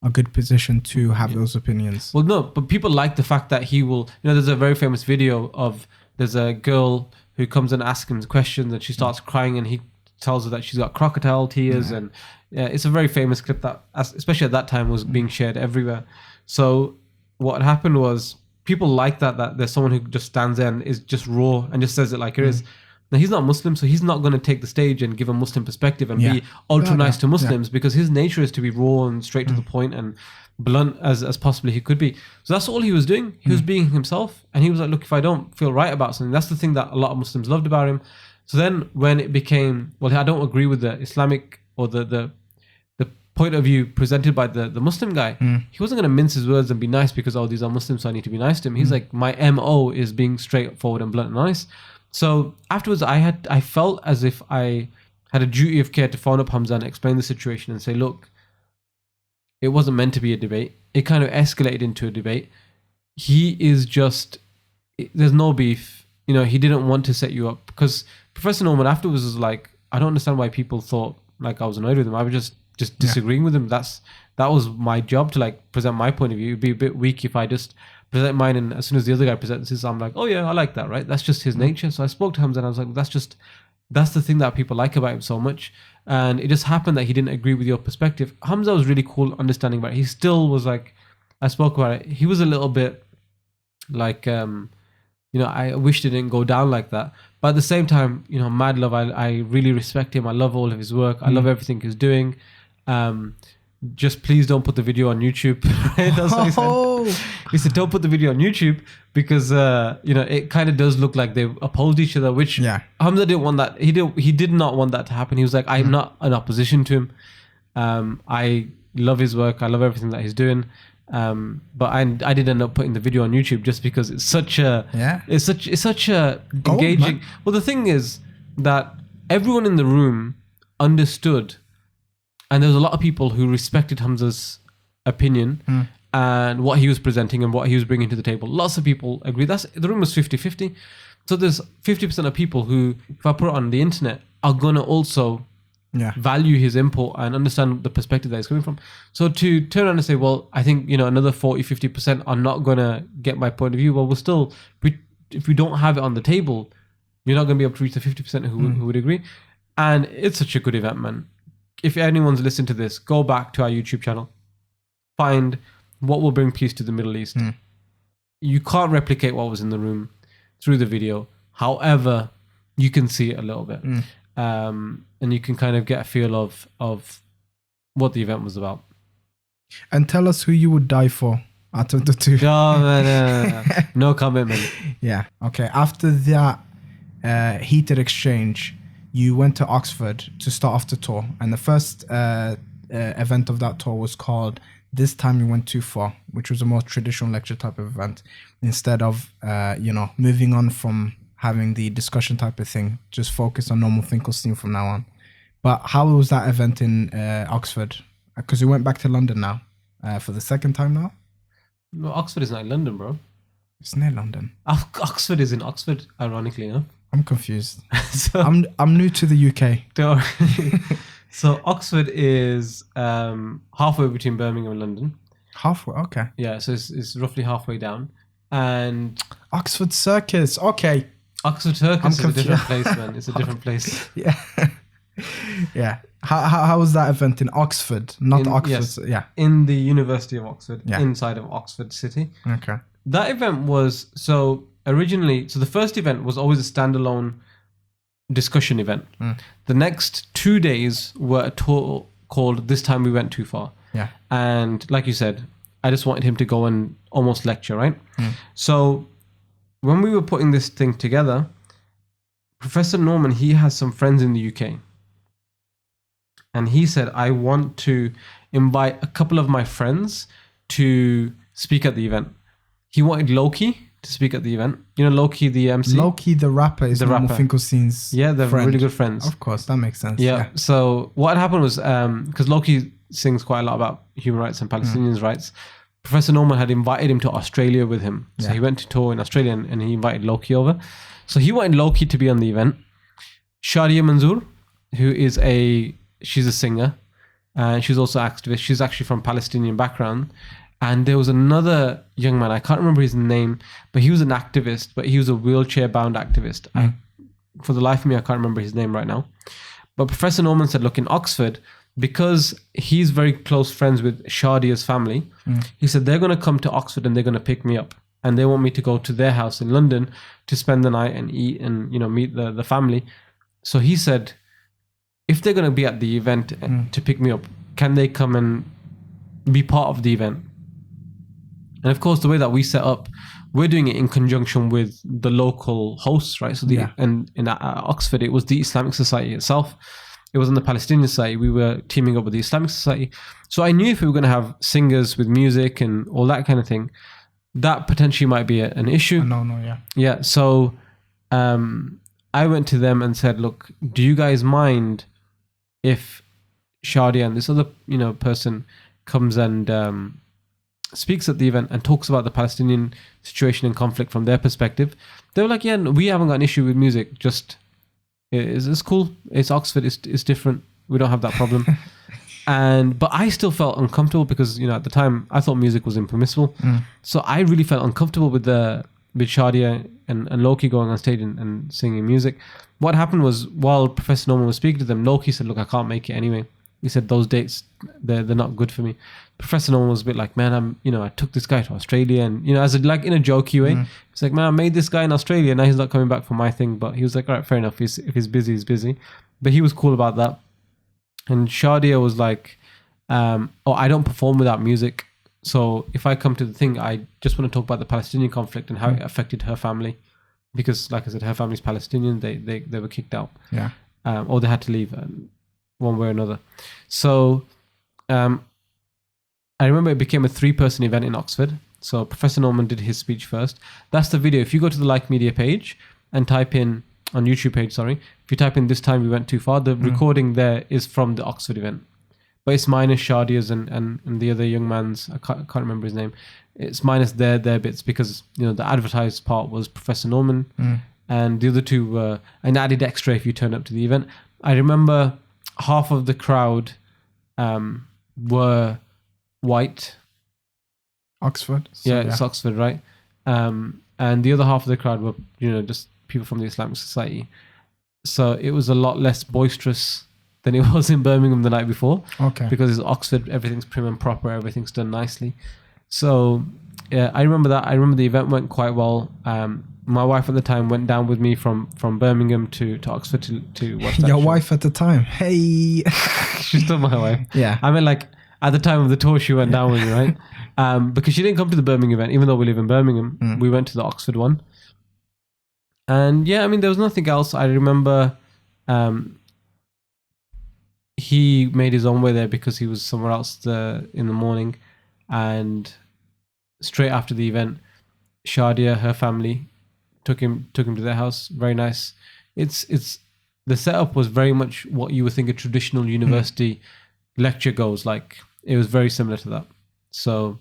a good position to have those opinions. Well, no, but people like the fact that he will, there's a very famous video of, there's a girl who comes and asks him questions and she starts crying and he tells her that she's got crocodile tears. And it's a very famous clip that, especially at that time, was being shared everywhere. So what happened was, people like that there's someone who just stands there and is just raw and just says it like it is. Now, he's not Muslim, so he's not going to take the stage and give a Muslim perspective and be ultra nice to Muslims, because his nature is to be raw and straight to the point and blunt as possibly he could be. So that's all he was doing. He was being himself, and he was like, look, if I don't feel right about something, that's the thing that a lot of Muslims loved about him. So then when it became, well, I don't agree with the Islamic or the point of view presented by the Muslim guy, he wasn't going to mince his words and be nice because, these are Muslims, so I need to be nice to him. He's like, my MO is being straightforward and blunt and honest. So afterwards, I felt as if I had a duty of care to phone up Hamza and explain the situation and say, look, it wasn't meant to be a debate. It kind of escalated into a debate. He is just, there's no beef. He didn't want to set you up, because Professor Norman afterwards was like, I don't understand why people thought like I was annoyed with him. I was just disagreeing with him. That was my job, to like present my point of view. It'd be a bit weak if I just present mine and as soon as the other guy presents his, I'm like, oh yeah, I like that, right? That's just his nature. So I spoke to Hamza and I was like, that's the thing that people like about him so much. And it just happened that he didn't agree with your perspective. Hamza was really cool understanding about it. He still was like, I spoke about it. He was a little bit like, I wished it didn't go down like that. But at the same time, mad love. I really respect him. I love all of his work. I love everything he's doing. Just please don't put the video on YouTube. Right? That's what he said. He said, don't put the video on YouTube because it kind of does look like they opposed each other, which Hamza didn't want that. He did not want that to happen. He was like, I'm not in opposition to him. I love his work. I love everything that he's doing. But I did end up putting the video on YouTube just because it's such a engaging. Well, the thing is that everyone in the room understood. And there was a lot of people who respected Hamza's opinion and what he was presenting and what he was bringing to the table. Lots of people agree. The room was 50-50. So there's 50% of people who, if I put it on the internet, are going to also value his input and understand the perspective that he's coming from. So to turn around and say, well, I think, another 40-50% are not going to get my point of view. Well, if we don't have it on the table, you're not going to be able to reach the 50% who would agree. And it's such a good event, man. If anyone's listened to this, go back to our YouTube channel, find what will bring peace to the Middle East. You can't replicate what was in the room through the video. However, you can see it a little bit. And you can kind of get a feel of what the event was about. And tell us who you would die for out of the two. No commitment. Yeah. Okay. After that heated exchange, you went to Oxford to start off the tour, and the first event of that tour was called This Time You Went Too Far, which was a more traditional lecture type of event. Instead of moving on from having the discussion type of thing, just focus on Norman Finkelstein from now on. But how was that event in Oxford? Because you went back to London now for the second time now. No, Oxford is not in London, bro. It's near London. Oxford is in Oxford, ironically enough. I'm confused. So, I'm new to the UK. don't worry. So Oxford is halfway between Birmingham and London. Halfway. Okay. Yeah, so it's roughly halfway down. And Oxford Circus. Okay. Oxford Circus is a different confused. place, man. It's a different place. Yeah. Yeah. How was that event in Oxford? Not Oxford. Yes, Yeah. in the University of Oxford, Yeah. inside of Oxford City. Okay. That event was originally the first event was always a standalone discussion event. The next 2 days were a tour called This Time We Went Too Far. Yeah. And like you said, I just wanted him to go and almost lecture, right? So when we were putting this thing together, Professor Norman, he has some friends in the UK. And he said, I want to invite a couple of my friends to speak at the event. He wanted Loki to speak at the event. You know Loki, the MC? Loki, the rapper, is Norman Finkelstein's Yeah, they're friend. really good friends. Of course, that makes sense. Yeah. So what happened was, because Loki sings quite a lot about human rights and Palestinians' rights, Professor Norman had invited him to Australia with him. So he went to tour in Australia and he invited Loki over. So he wanted Loki to be on the event. Shadia Manzoor, who is she's a singer, and she's also an activist. She's actually from Palestinian background. And there was another young man, I can't remember his name, but he was an activist, but he was a wheelchair-bound activist. For the life of me, I can't remember his name right now. But Professor Norman said, look, in Oxford, because he's very close friends with Shadia's family, he said, they're going to come to Oxford and they're going to pick me up. And they want me to go to their house in London to spend the night and eat and, meet the family. So he said, if they're going to be at the event to pick me up, can they come and be part of the event? And of course, the way that we set up, we're doing it in conjunction with the local hosts, right? So and in Oxford, it was the Islamic Society itself. It wasn't the Palestinian Society. We were teaming up with the Islamic Society. So I knew if we were going to have singers with music and all that kind of thing, that potentially might be an issue. No, Yeah. So I went to them and said, look, do you guys mind if Shadia and this other, person comes and speaks at the event and talks about the Palestinian situation and conflict from their perspective? They were like, yeah, no, we haven't got an issue with music. Just it's cool. It's Oxford. It's different. We don't have that problem. But I still felt uncomfortable because at the time I thought music was impermissible. So I really felt uncomfortable with Shadia and Loki going on stage and singing music. What happened was, while Professor Norman was speaking to them, Loki said, look, I can't make it anyway. He said, those dates, they're not good for me. Professor Norman was a bit like, man, I took this guy to Australia, and in a jokey way. He's like, man, I made this guy in Australia, now he's not coming back for my thing. But he was like, all right, fair enough. If he's busy, he's busy. But he was cool about that. And Shadia was like, I don't perform without music. So if I come to the thing, I just want to talk about the Palestinian conflict and how it affected her family. Because, like I said, her family's Palestinian. They were kicked out. Yeah. Or they had to leave one way or another. So I remember it became a 3-person event in Oxford. So Professor Norman did his speech first. That's the video. If you go to the Like Media page and type in, on YouTube page, sorry, if you type in This Time We Went Too Far, the recording there is from the Oxford event. But it's minus Shadia's and the other young man's, I can't remember his name. It's minus their bits because, the advertised part was Professor Norman and the other two were an added extra if you turn up to the event. I remember half of the crowd were white. Oxford. So, it's Oxford, right? And the other half of the crowd were, just people from the Islamic Society. So it was a lot less boisterous than it was in Birmingham the night before. Okay. Because it's Oxford, everything's prim and proper, everything's done nicely. So yeah, I remember that. I remember the event went quite well. My wife at the time went down with me from Birmingham to Oxford to watch that Your show. wife at the time. Hey. She's still my wife. Yeah. I mean, like, at the time of the tour, she went down with me, right? Because she didn't come to the Birmingham event, even though we live in Birmingham. We went to the Oxford one. And yeah, I mean, there was nothing else. I remember he made his own way there because he was somewhere else in the morning. And straight after the event, Shadia, her family, took him to their house. Very nice. It's the setup was very much what you would think a traditional university lecture goes like. It was very similar to that. So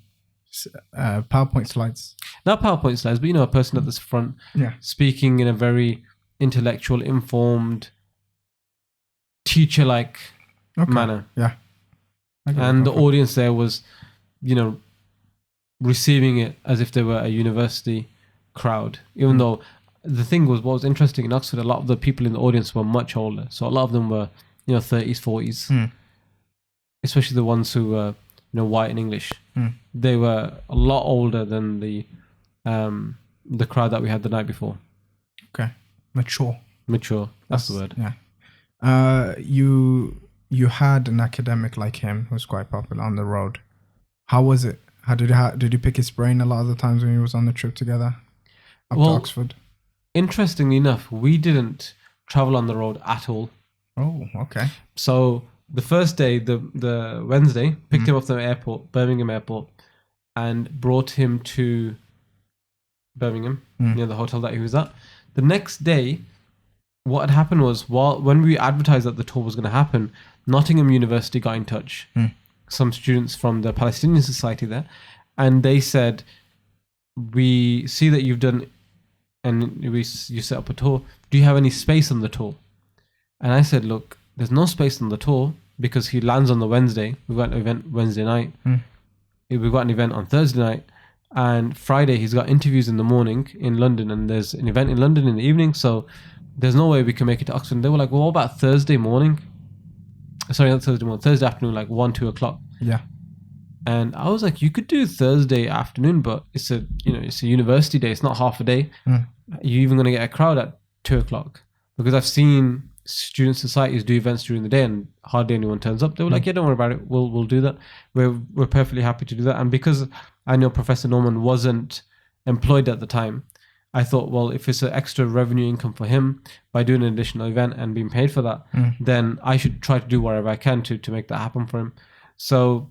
PowerPoint slides. not PowerPoint slides, but a person at this front speaking in a very intellectual, informed, teacher-like manner. Yeah. And the audience there was, receiving it as if they were a university crowd, even though the thing was, what was interesting in Oxford, a lot of the people in the audience were much older. So a lot of them were, 30s, 40s, especially the ones who were, white and English. They were a lot older than the crowd that we had the night before. Okay. Mature. That's the word. Yeah. You had an academic like him who was quite popular on the road. How was it? Did you pick his brain a lot of the times when he was on the trip together up to Oxford? Interestingly enough, we didn't travel on the road at all. Oh, okay. So the first day, the Wednesday, picked him up from the airport, Birmingham airport, and brought him to Birmingham, near the hotel that he was at. The next day, what had happened was, when we advertised that the tour was going to happen, Nottingham University got in touch. Some students from the Palestinian Society there, and they said, we see that you've done, and you set up a tour. Do you have any space on the tour? And I said, look, there's no space on the tour because he lands on the Wednesday. We've got an event Wednesday night. We've got an event on Thursday night. And Friday, he's got interviews in the morning in London, and there's an event in London in the evening. So there's no way we can make it to Oxford. And they were like, well, what about Thursday morning? Sorry, not Thursday morning. Thursday afternoon, like 1, 2 o'clock. Yeah. And I was like, you could do Thursday afternoon, but it's a university day. It's not half a day. You're even going to get a crowd at 2 o'clock, because I've seen student societies do events during the day and hardly anyone turns up. They were like, yeah, don't worry about it. We'll do that. We're perfectly happy to do that. And because I know Professor Norman wasn't employed at the time, I thought, well, if it's an extra revenue income for him by doing an additional event and being paid for that, then I should try to do whatever I can to make that happen for him. So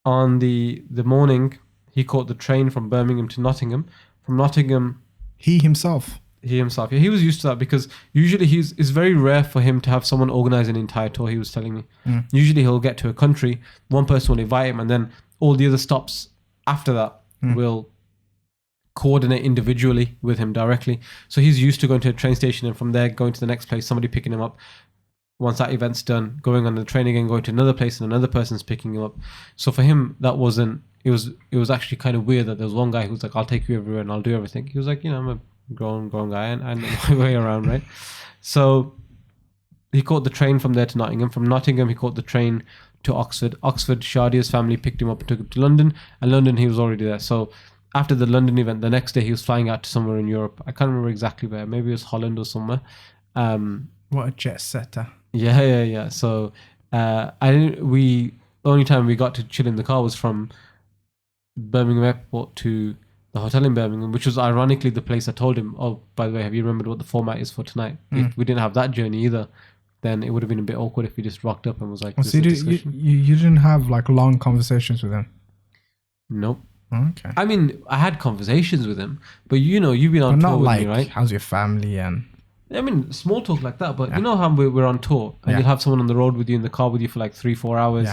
on the morning, he caught the train from Birmingham to Nottingham. From Nottingham, He himself. Yeah, he was used to that, because usually it's very rare for him to have someone organize an entire tour, he was telling me. Usually he'll get to a country, one person will invite him, and then all the other stops after that will coordinate individually with him directly. So he's used to going to a train station and from there going to the next place, somebody picking him up. Once that event's done, going on the train again, going to another place, and another person's picking him up. So for him, that wasn't, it was actually kind of weird that there was one guy who was like, I'll take you everywhere and I'll do everything. He was like, I'm a grown guy and I know my way around, right? So he caught the train from there to Nottingham. From Nottingham, he caught the train to Oxford. Shadia's family picked him up and took him to London. And London, he was already there. So after the London event, the next day he was flying out to somewhere in Europe. I can't remember exactly where. Maybe it was Holland or somewhere. What a jet setter. Yeah. So the only time we got to chill in the car was from Birmingham Airport to the hotel in Birmingham, which was ironically the place I told him, oh, by the way, have you remembered what the format is for tonight? If we didn't have that journey either, then it would have been a bit awkward if we just rocked up and was like, so you didn't have like long conversations with him? Nope. Okay. I mean, I had conversations with him, but you've been on tour with me, right? How's your family? And I mean, small talk like that, but you know how we're on tour and you'll have someone on the road with you, in the car with you for like 3-4 hours,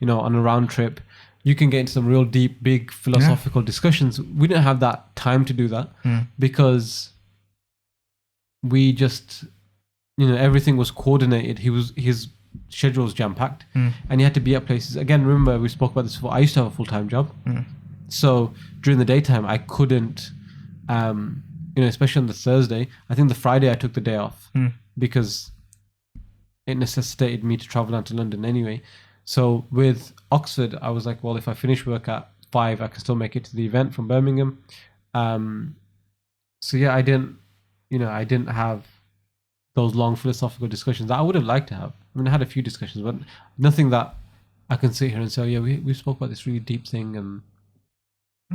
on a round trip. You can get into some real deep, big philosophical discussions. We didn't have that time to do that because we just, everything was coordinated. His schedule was jam-packed and he had to be at places. Again, remember we spoke about this before. I used to have a full-time job. So during the daytime, I couldn't, especially on the Thursday. I think the Friday I took the day off because it necessitated me to travel down to London anyway. So with Oxford, I was like, well, if I finish work at 5, I can still make it to the event from Birmingham. So yeah, I didn't have those long philosophical discussions that I would have liked to have. I mean, I had a few discussions, but nothing that I can sit here and say, oh, yeah, we spoke about this really deep thing. And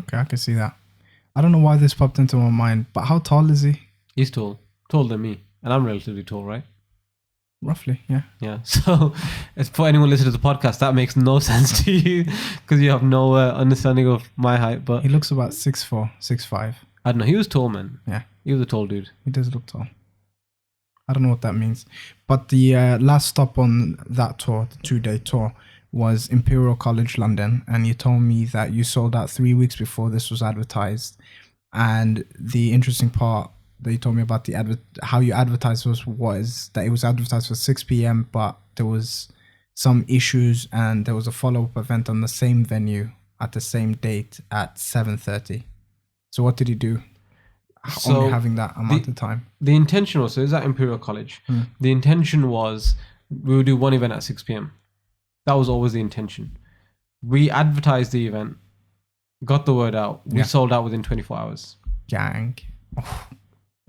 okay, I can see that. I don't know why this popped into my mind, but how tall is he? He's taller than me, and I'm relatively tall, right? Roughly, yeah. Yeah. So, as for anyone listening to the podcast, that makes no sense to you because you have no understanding of my height. But he looks about 6'4", 6'5". I don't know. He was tall, man. Yeah, he was a tall dude. He does look tall. I don't know what that means. But the last stop on that tour, the 2-day tour, was Imperial College London. And you told me that you sold out 3 weeks before this was advertised. And the interesting part that you told me about how you advertised was that it was advertised for 6 p.m., but there was some issues and there was a follow-up event on the same venue at the same date at 7:30. So what did you do? So only having that amount of time. The intention was, so is at Imperial College. The intention was we would do one event at 6 p.m. That was always the intention. We advertised the event, got the word out. We sold out within 24 hours. Gang.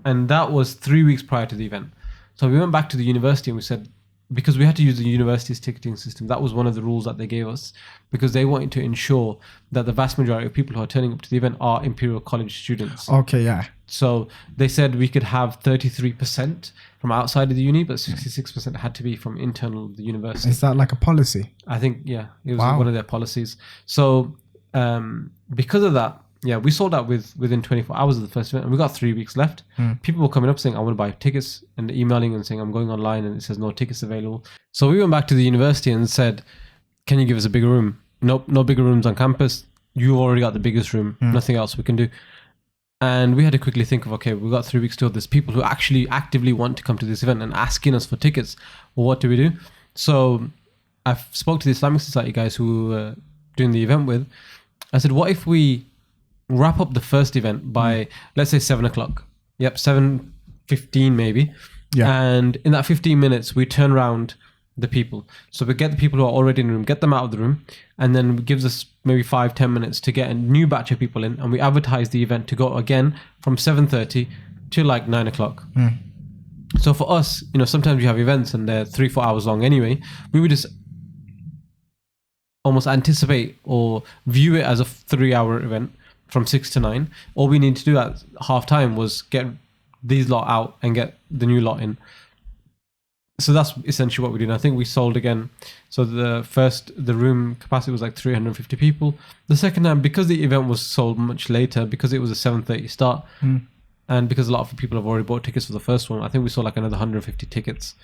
And that was 3 weeks prior to the event. So we went back to the university and we said, because we had to use the university's ticketing system, that was one of the rules that they gave us, because they wanted to ensure that the vast majority of people who are turning up to the event are Imperial College students. Okay, yeah. So they said we could have 33% from outside of the uni, but 66% had to be from internal of the university. Is that like a policy? I think, yeah, it was one of their policies. So because of that, yeah, we sold out within 24 hours of the first event, and we got 3 weeks left. People were coming up saying, I want to buy tickets, and emailing and saying, I'm going online, and it says no tickets available. So we went back to the university and said, can you give us a bigger room? Nope, no bigger rooms on campus. You already got the biggest room. Nothing else we can do. And we had to quickly think of, okay, we've got 3 weeks till. There's people who actually actively want to come to this event and asking us for tickets. Well, what do we do? So I spoke to the Islamic Society guys who were doing the event with. I said, what if we wrap up the first event by, let's say, 7 o'clock? Yep, 7:15 maybe. Yeah. And in that 15 minutes, we turn around the people. So we get the people who are already in the room, get them out of the room, and then it gives us maybe 5-10 minutes to get a new batch of people in, and we advertise the event to go again from 7:30 to like 9 o'clock. So for us, sometimes you have events and they're 3-4 hours long anyway. We would just almost anticipate or view it as a 3-hour event from 6 to 9. All we need to do at half time was get these lot out and get the new lot in. So that's essentially what we did. I think we sold again. So the room capacity was like 350 people. The second time, because the event was sold much later, because it was a 7:30 start, and because a lot of people have already bought tickets for the first one, I think we sold like another 150 tickets.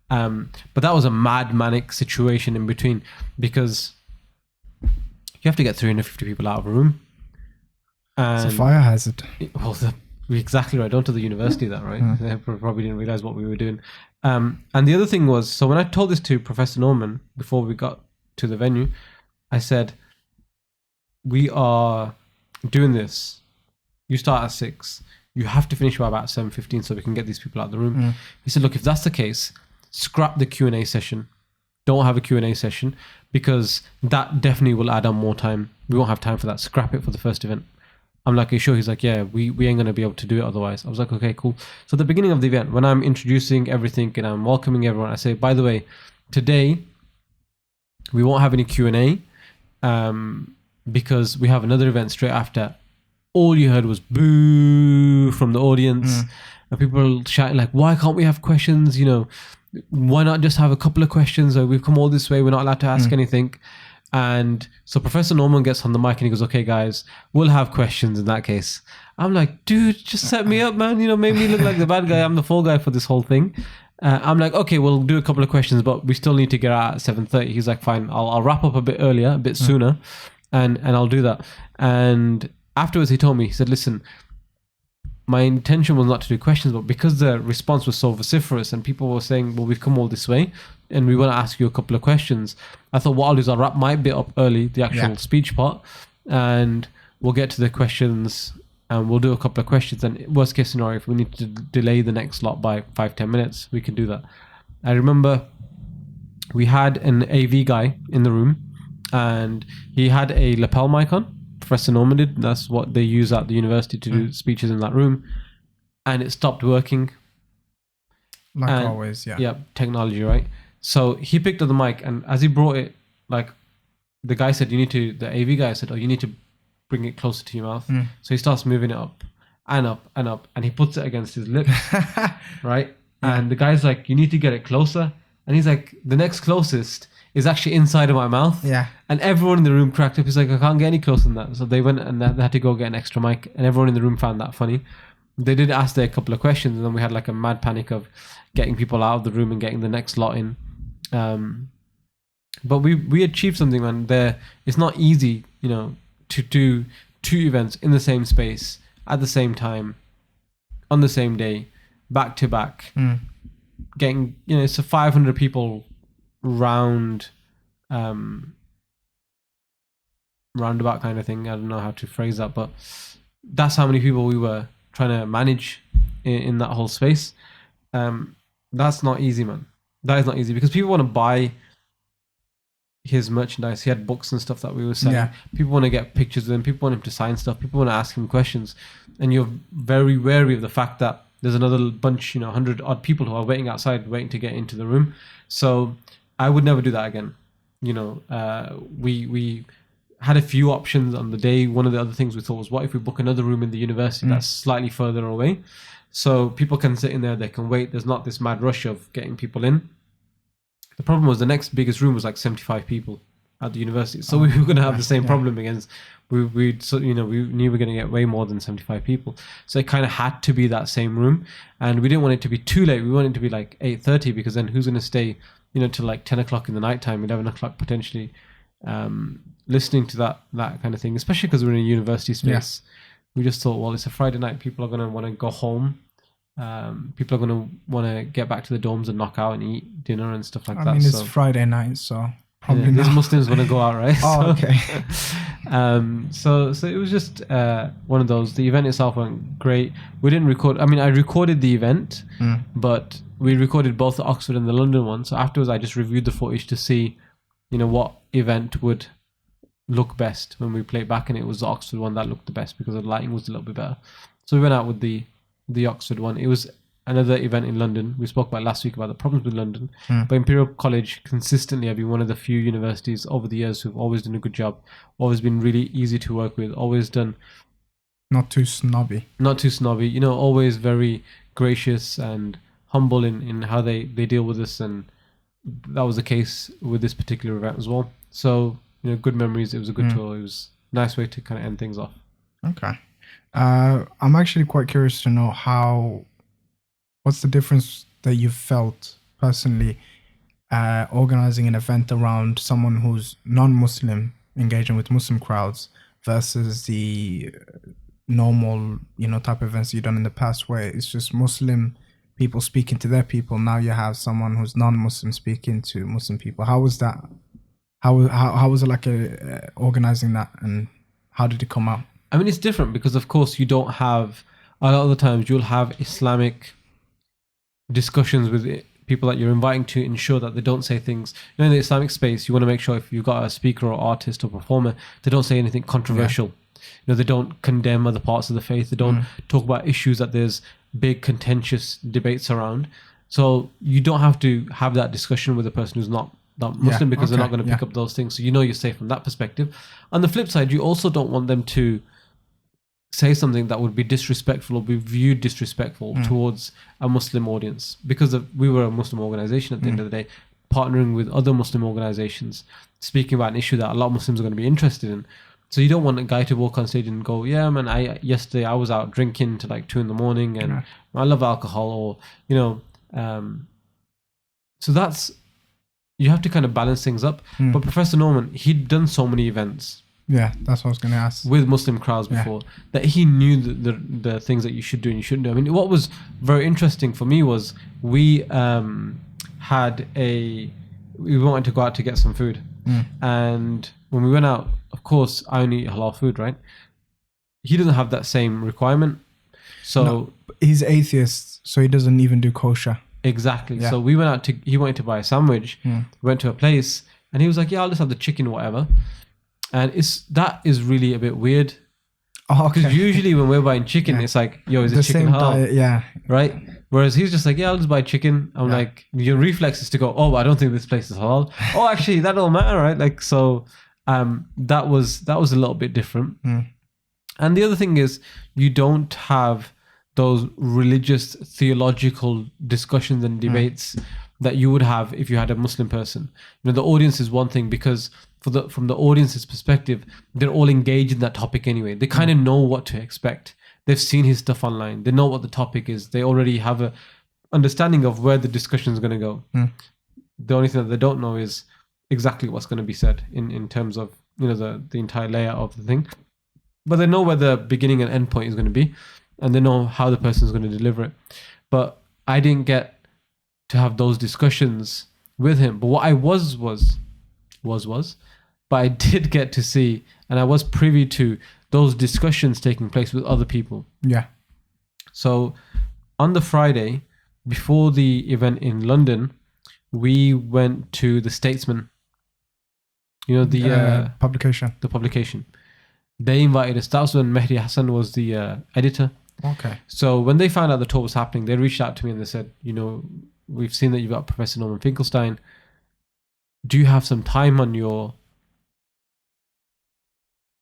But that was a mad manic situation in between, because you have to get 350 people out of a room. It's a fire hazard. Well, exactly right. Don't tell the university that, right? They probably didn't realize what we were doing. And the other thing was, so when I told this to Professor Norman before we got to the venue, I said, we are doing this. You start at 6. You have to finish by about 7:15 so we can get these people out of the room. He said, look, if that's the case, scrap the Q&A session. Don't have a Q&A session, because that definitely will add on more time. We won't have time for that. Scrap it for the first event. I'm like, are you sure? He's like, yeah, we ain't going to be able to do it otherwise. I was like, okay, cool. So at the beginning of the event, when I'm introducing everything and I'm welcoming everyone, I say, by the way, today we won't have any Q&A because we have another event straight after. All you heard was boo from the audience. And people shouting like, why can't we have questions? Why not just have a couple of questions? We've come all this way. We're not allowed to ask anything. And so Professor Norman gets on the mic and he goes, okay, guys, we'll have questions in that case. I'm like, dude, just set me up, man. Made me look like the bad guy. I'm the fall guy for this whole thing. I'm like, okay, we'll do a couple of questions, but we still need to get out at 7:30. He's like, fine, I'll wrap up a bit earlier, a bit sooner, and I'll do that. And afterwards he told me, he said, listen, my intention was not to do questions, but because the response was so vociferous and people were saying, well, we've come all this way and we want to ask you a couple of questions, I thought what I'll do is I'll wrap my bit up early, the actual speech part, and we'll get to the questions and we'll do a couple of questions. And worst case scenario, if we need to delay the next slot by 5-10 minutes, we can do that. I remember we had an AV guy in the room and he had a lapel mic on. Professor Norman did. That's what they use at the university to do speeches in that room. And it stopped working. Like always, yeah. Yeah, technology, right? So he picked up the mic, and as he brought it, like the guy said, the AV guy said, you need to bring it closer to your mouth. So he starts moving it up and up and up, and he puts it against his lips, right? And the guy's like, you need to get it closer. And he's like, the next closest is actually inside of my mouth. Yeah. And everyone in the room cracked up. He's like, I can't get any closer than that. So they went and they had to go get an extra mic, and everyone in the room found that funny. they did ask there a couple of questions, and then we had like a mad panic of getting people out of the room and getting the next lot in. But we achieved something, man. There, it's not easy, to do 2 events in the same space at the same time, on the same day, back to back. Getting, it's a 500 people roundabout kind of thing. I don't know how to phrase that, but that's how many people we were trying to manage in that whole space. That's not easy, man. That is not easy, because people want to buy his merchandise. He had books and stuff that we were selling. Yeah. People want to get pictures with him. People want him to sign stuff. People want to ask him questions. And you're very wary of the fact that there's another bunch, 100 odd people who are waiting outside, waiting to get into the room. So I would never do that again. We had a few options on the day. One of the other things we thought was, what if we book another room in the university that's slightly further away? So people can sit in there, they can wait. There's not this mad rush of getting people in. The problem was the next biggest room was like 75 people at the university. So we were going to have the same problem against, we knew we were going to get way more than 75 people. So it kind of had to be that same room. And we didn't want it to be too late. We wanted it to be like 8:30, because then who's going to stay, till like 10 o'clock in the nighttime, 11 o'clock potentially, listening to that kind of thing, especially because we're in a university space. We just thought, well, it's a Friday night. People are going to want to go home. People are going to want to get back to the dorms and knock out and eat dinner and stuff like that. I mean, it's Friday night, so probably these not. Muslims want to go out, right? Oh, okay. So it was just one of those. The event itself went great. We didn't record. I mean, I recorded the event, but we recorded both the Oxford and the London one. So afterwards, I just reviewed the footage to see, what event would look best when we played back, and it was the Oxford one that looked the best because the lighting was a little bit better. So we went out with the Oxford one. It was another event in London. We spoke about last week about the problems with London, but Imperial College consistently have been one of the few universities over the years who've always done a good job, always been really easy to work with, always done not too snobby, always very gracious and humble in how they deal with us, and that was the case with this particular event as well. So good memories. It was a good tour. It was a nice way to kind of end things off. Okay. I'm actually quite curious to know what's the difference that you felt personally organizing an event around someone who's non-Muslim engaging with Muslim crowds versus the normal, type of events you've done in the past where it's just Muslim people speaking to their people. Now you have someone who's non-Muslim speaking to Muslim people. How was that? How was it like organizing that, and how did it come out? I mean, it's different because, of course, you don't have, a lot of the times you'll have Islamic discussions with people that you're inviting to ensure that they don't say things. In the Islamic space, you want to make sure if you've got a speaker or artist or performer, they don't say anything controversial. They don't condemn other parts of the faith. They don't talk about issues that there's big contentious debates around. So you don't have to have that discussion with a person who's not Muslim because they're not going to pick up those things. So you're safe from that perspective. On the flip side, you also don't want them to say something that would be disrespectful or be viewed disrespectful towards a Muslim audience, because we were a Muslim organization at the end of the day, partnering with other Muslim organizations, speaking about an issue that a lot of Muslims are going to be interested in. So you don't want a guy to walk on stage and go, yeah, man, yesterday I was out drinking to like 2 a.m. and I love alcohol, or, so that's, you have to kind of balance things up. But Professor Norman, he'd done so many events. Yeah, that's what I was going to ask. With Muslim crowds before, that he knew the things that you should do and you shouldn't do. I mean, what was very interesting for me was we wanted to go out to get some food. And when we went out, of course, I only eat halal food, right? He doesn't have that same requirement. So he's atheist, so he doesn't even do kosher. Exactly. Yeah. So we went out he wanted to buy a sandwich. We went to a place and he was like, yeah, I'll just have the chicken, whatever. And that is really a bit weird. Because usually when we're buying chicken, it's like, yo, is this chicken halal? Diet, right? Whereas he's just like, yeah, I'll just buy chicken. I'm like, your reflex is to go, oh, I don't think this place is halal. Oh, actually, that don't matter, right? Like, so that was a little bit different. And the other thing is, you don't have those religious, theological discussions and debates that you would have if you had a Muslim person. The audience is one thing, because from the audience's perspective, they're all engaged in that topic anyway. They kind of know what to expect. They've seen his stuff online. They know what the topic is. They already have a understanding of where the discussion is going to go. The only thing that they don't know is exactly what's going to be said in terms of, you know, the entire layout of the thing. But they know where the beginning and end point is going to be, and they know how the person is going to deliver it. But I didn't get to have those discussions with him. But what I was, but I did get to see, and I was privy to those discussions taking place with other people. Yeah. So on the Friday before the event in London, we went to the Statesman. You know, the publication. The publication. They invited us. That was when Mehdi Hassan was the editor. Okay. So when they found out the talk was happening, they reached out to me and they said, you know, we've seen that you've got Professor Norman Finkelstein. Do you have some time on your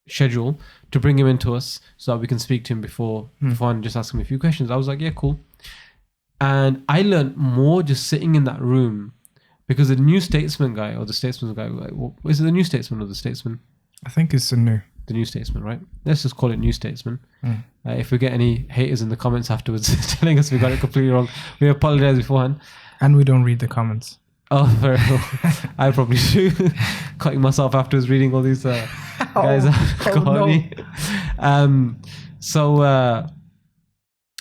schedule to bring him into us so that we can speak to him before and just ask him a few questions? I was like, yeah, cool. And I learned more just sitting in that room, because the New Statesman guy, or the Statesman guy, like, is it the New Statesman or the Statesman? I think it's the New Statesman, right? Let's just call it New Statesman. If we get any haters in the comments afterwards telling us we got it completely wrong, we apologize beforehand. And we don't read the comments. Oh, very well. I probably do. Cutting myself afterwards reading all these guys. So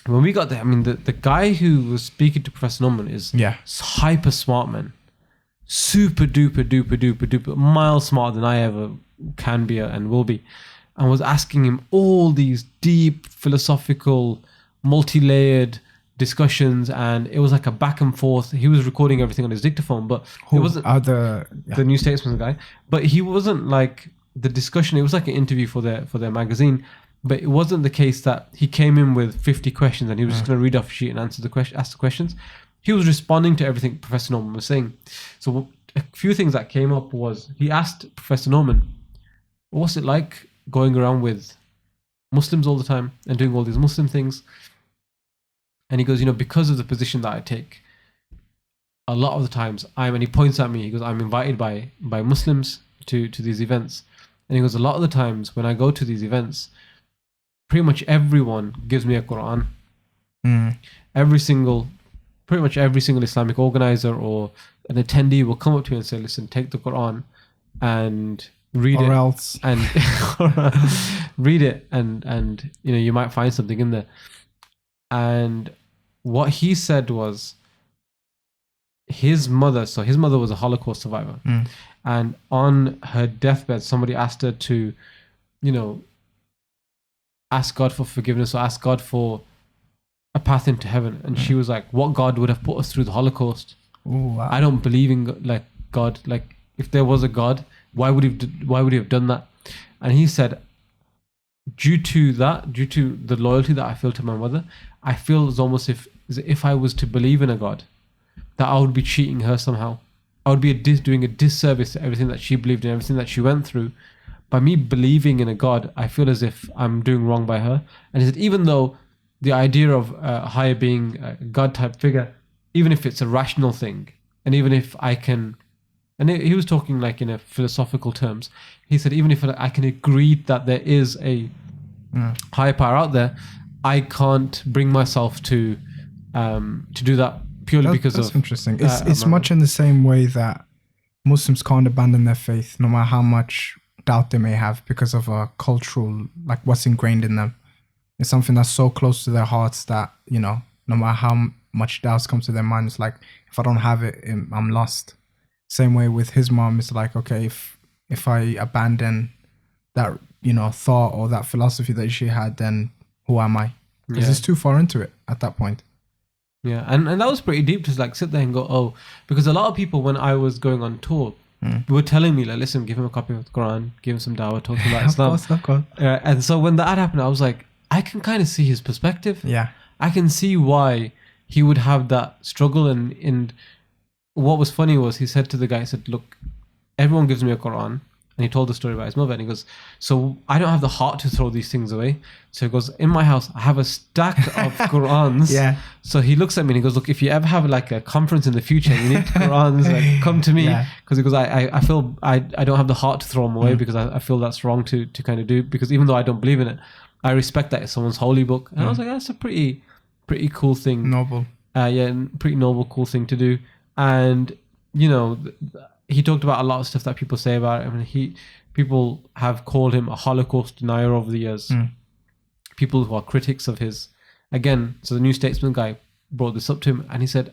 when we got there, I mean, the guy who was speaking to Professor Norman is hyper smart, man. Super duper miles smarter than I ever can be and will be. And was asking him all these deep philosophical, multi-layered discussions, and it was like a back and forth. He was recording everything on his dictaphone, but it wasn't the New Statesman guy. But he wasn't like the discussion. It was like an interview for their magazine, but it wasn't the case that he came in with 50 questions and he was just going to read off a sheet and ask the questions. He was responding to everything Professor Norman was saying. So a few things that came up was he asked Professor Norman, "What's it like going around with Muslims all the time and doing all these Muslim things?" And he goes, you know, because of the position that I take, a lot of the times and he points at me, he goes, I'm invited by Muslims to these events. And he goes, a lot of the times when I go to these events, pretty much everyone gives me a Quran. Pretty much every single Islamic organizer or an attendee will come up to me and say, listen, take the Quran and read or else. And read it and you know, you might find something in there. And what he said was his mother was a Holocaust survivor. And on her deathbed, somebody asked her to, you know, ask God for forgiveness or ask God for a path into heaven. And she was like, what God would have put us through the Holocaust? Ooh, wow. I don't believe in God. Like, if there was a God, why would he have done that? And he said, due to the loyalty that I feel to my mother, I feel it's almost as if I was to believe in a God, that I would be cheating her somehow. I would be doing a disservice to everything that she believed in, everything that she went through. By me believing in a God, I feel as if I'm doing wrong by her. And he said, even though the idea of a higher being, a God type figure, even if it's a rational thing, and even if I can, and he was talking like in a philosophical terms, he said, even if I can agree that there is a higher power out there, I can't bring myself to do that purely because that's of... interesting. It's much in the same way that Muslims can't abandon their faith, no matter how much doubt they may have, because of a cultural, like what's ingrained in them. It's something that's so close to their hearts that, you know, no matter how much doubts come to their mind, it's like, if I don't have it, I'm lost. Same way with his mom, it's like, okay, if I abandon that, you know, thought or that philosophy that she had, then who am I? Because it's too far into it at that point. Yeah, and that was pretty deep to like sit there and go, oh, because a lot of people when I was going on tour were telling me like, listen, give him a copy of the Quran, give him some dawah, talk about Islam. Of course. And so when that happened, I was like, I can kind of see his perspective. Yeah. I can see why he would have that struggle. And what was funny was he said to the guy, he said, look, everyone gives me a Quran. And he told the story about his mother. And he goes, so I don't have the heart to throw these things away. So he goes, in my house, I have a stack of Qurans. Yeah. So he looks at me and he goes, look, if you ever have like a conference in the future and you need Qurans, like, come to me. Because he goes, I feel I don't have the heart to throw them away because I feel that's wrong to kind of do. Because even though I don't believe in it, I respect that it's someone's holy book. And I was like, that's a pretty cool thing. Noble. Pretty noble, cool thing to do. And, you know, he talked about a lot of stuff that people say about it. I mean, people have called him a Holocaust denier over the years. People who are critics of his. Again, so the New Statesman guy brought this up to him, and he said,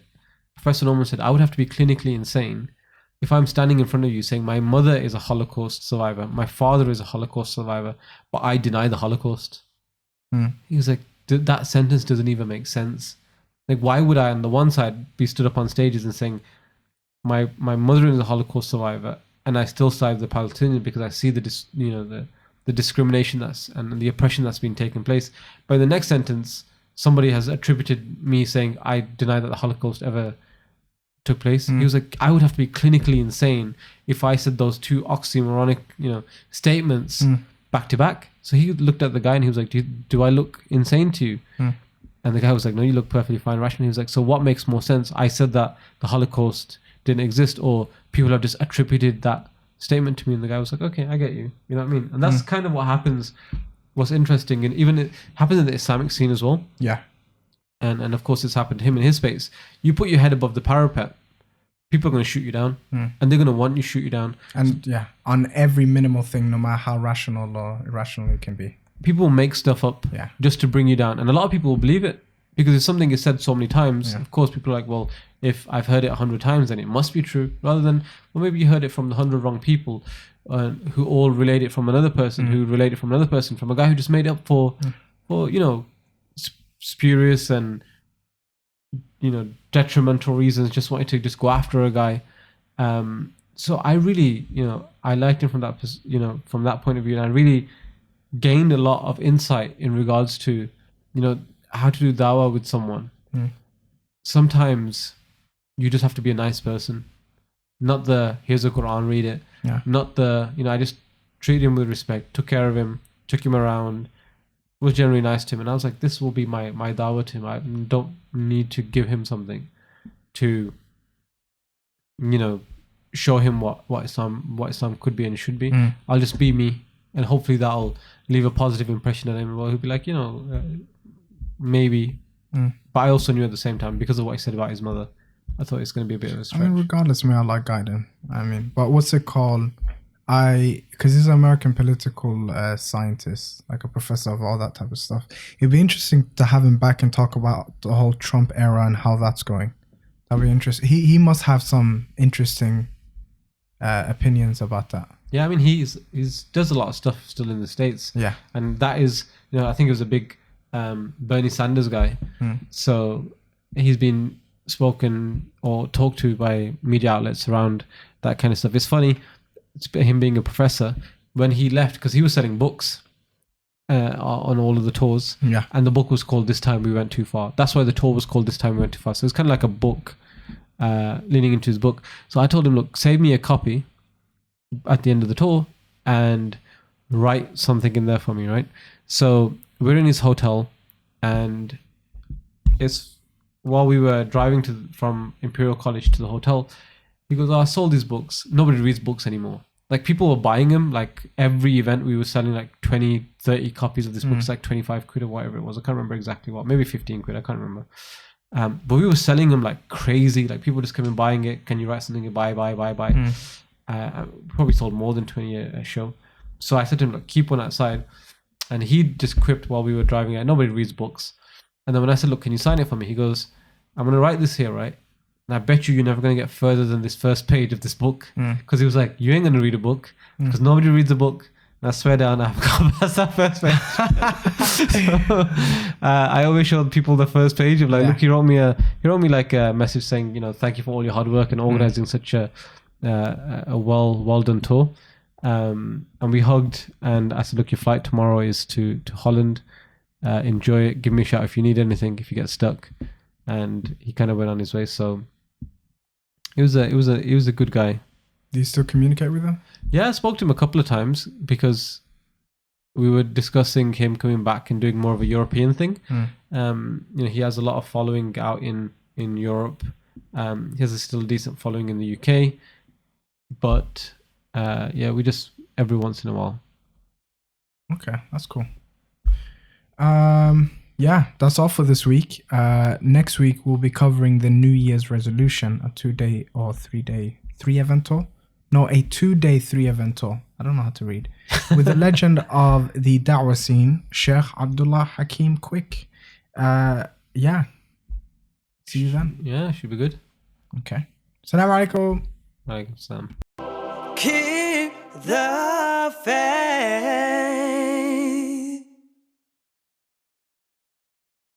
Professor Norman said, I would have to be clinically insane if I'm standing in front of you saying my mother is a Holocaust survivor, my father is a Holocaust survivor, but I deny the Holocaust. He was like, that sentence doesn't even make sense. Like, why would I, on the one side, be stood up on stages and saying my mother is a Holocaust survivor, and I still side with the Palestinian because I see the discrimination and the oppression that's been taking place. But in the next sentence, somebody has attributed me saying I deny that the Holocaust ever took place. He was like, I would have to be clinically insane if I said those two oxymoronic, statements back to back. So he looked at the guy and he was like, do I look insane to you? And the guy was like, no, you look perfectly fine, rational. He was like, so what makes more sense? I said that the Holocaust didn't exist, or people have just attributed that statement to me. And the guy was like, okay, I get you. You know what I mean? And that's kind of what happens. What's interesting, and even it happens in the Islamic scene as well. Yeah. And of course, it's happened to him in his space. You put your head above the parapet, people are going to shoot you down, and they're going to want you to shoot you down. And on every minimal thing, no matter how rational or irrational it can be. People make stuff up just to bring you down. And a lot of people will believe it because if something is said so many times, of course, people are like, well, if I've heard it 100 times, then it must be true. Rather than, well, maybe you heard it from the 100 wrong people who all relate it from another person, who relate it from another person, from a guy who just made up for spurious and detrimental reasons, just wanted to just go after a guy. So I really I liked him from that point of view, and I really gained a lot of insight in regards to how to do dawah with someone. Sometimes you just have to be a nice person, not the here's a Quran, read it, not the I just treated him with respect, took care of him, took him around, was generally nice to him, and I was like, this will be my dawah to him. I don't need to give him something to show him what Islam could be and should be. I'll just be me, and hopefully that'll leave a positive impression on him. Well, he'll be like, maybe. But I also knew at the same time, because of what he said about his mother, I thought it's going to be a bit of a stretch. I mean, regardless, I like guiding. But what's it called? Because he's an American political scientist, like a professor of all that type of stuff. It'd be interesting to have him back and talk about the whole Trump era and how that's going. That'd be interesting. He must have some interesting opinions about that. Yeah, I mean, he's does a lot of stuff still in the States. Yeah, and that is, I think he was a big Bernie Sanders guy. So he's been spoken or talked to by media outlets around that kind of stuff. It's funny, him being a professor, when he left, because he was selling books on all of the tours, and the book was called This Time We Went Too Far. That's why the tour was called This Time We Went Too Far. So it's kind of like a book leaning into his book. So I told him, look, save me a copy at the end of the tour and write something in there for me, right? So we're in his hotel, and it's while we were driving from Imperial College to the hotel, he goes, I sold these books. Nobody reads books anymore. Like, people were buying them. Like, every event we were selling like 20, 30 copies of this book. It's like 25 quid or whatever it was. I can't remember exactly what. Maybe 15 quid. I can't remember. But we were selling them like crazy. Like, people just come in buying it. Can you write something? Buy. Probably sold more than 20 a show. So I said to him, look, keep one outside. And he just quipped while we were driving it, nobody reads books. And then when I said, look, can you sign it for me? He goes, I'm going to write this here, right? And I bet you're never going to get further than this first page of this book. Because he was like, you ain't going to read a book because nobody reads a book. And I swear down, I've gone past that first page. So, I always show people the first page of like, look, he wrote me like a message saying, thank you for all your hard work and organizing such a well done tour. And we hugged, and I said, look, your flight tomorrow is to Holland. Enjoy it. Give me a shout if you need anything, if you get stuck. And he kind of went on his way. So he was a good guy. Do you still communicate with him? Yeah, I spoke to him a couple of times because we were discussing him coming back and doing more of a European thing. He has a lot of following out in Europe. He has still a decent following in the UK, but we just every once in a while. Okay, that's cool. Yeah, that's all for this week. Next week we'll be covering the New Year's resolution, a 2-day or 3-day 3-event tour. No, a 2-day 3-event tour. I don't know how to read. With the legend of the Da'wah scene, Sheikh Abdullah Hakim Quick. Yeah. See you then. Yeah, should be good. Okay. Assalamu alaikum. Like Sam. Keep the faith.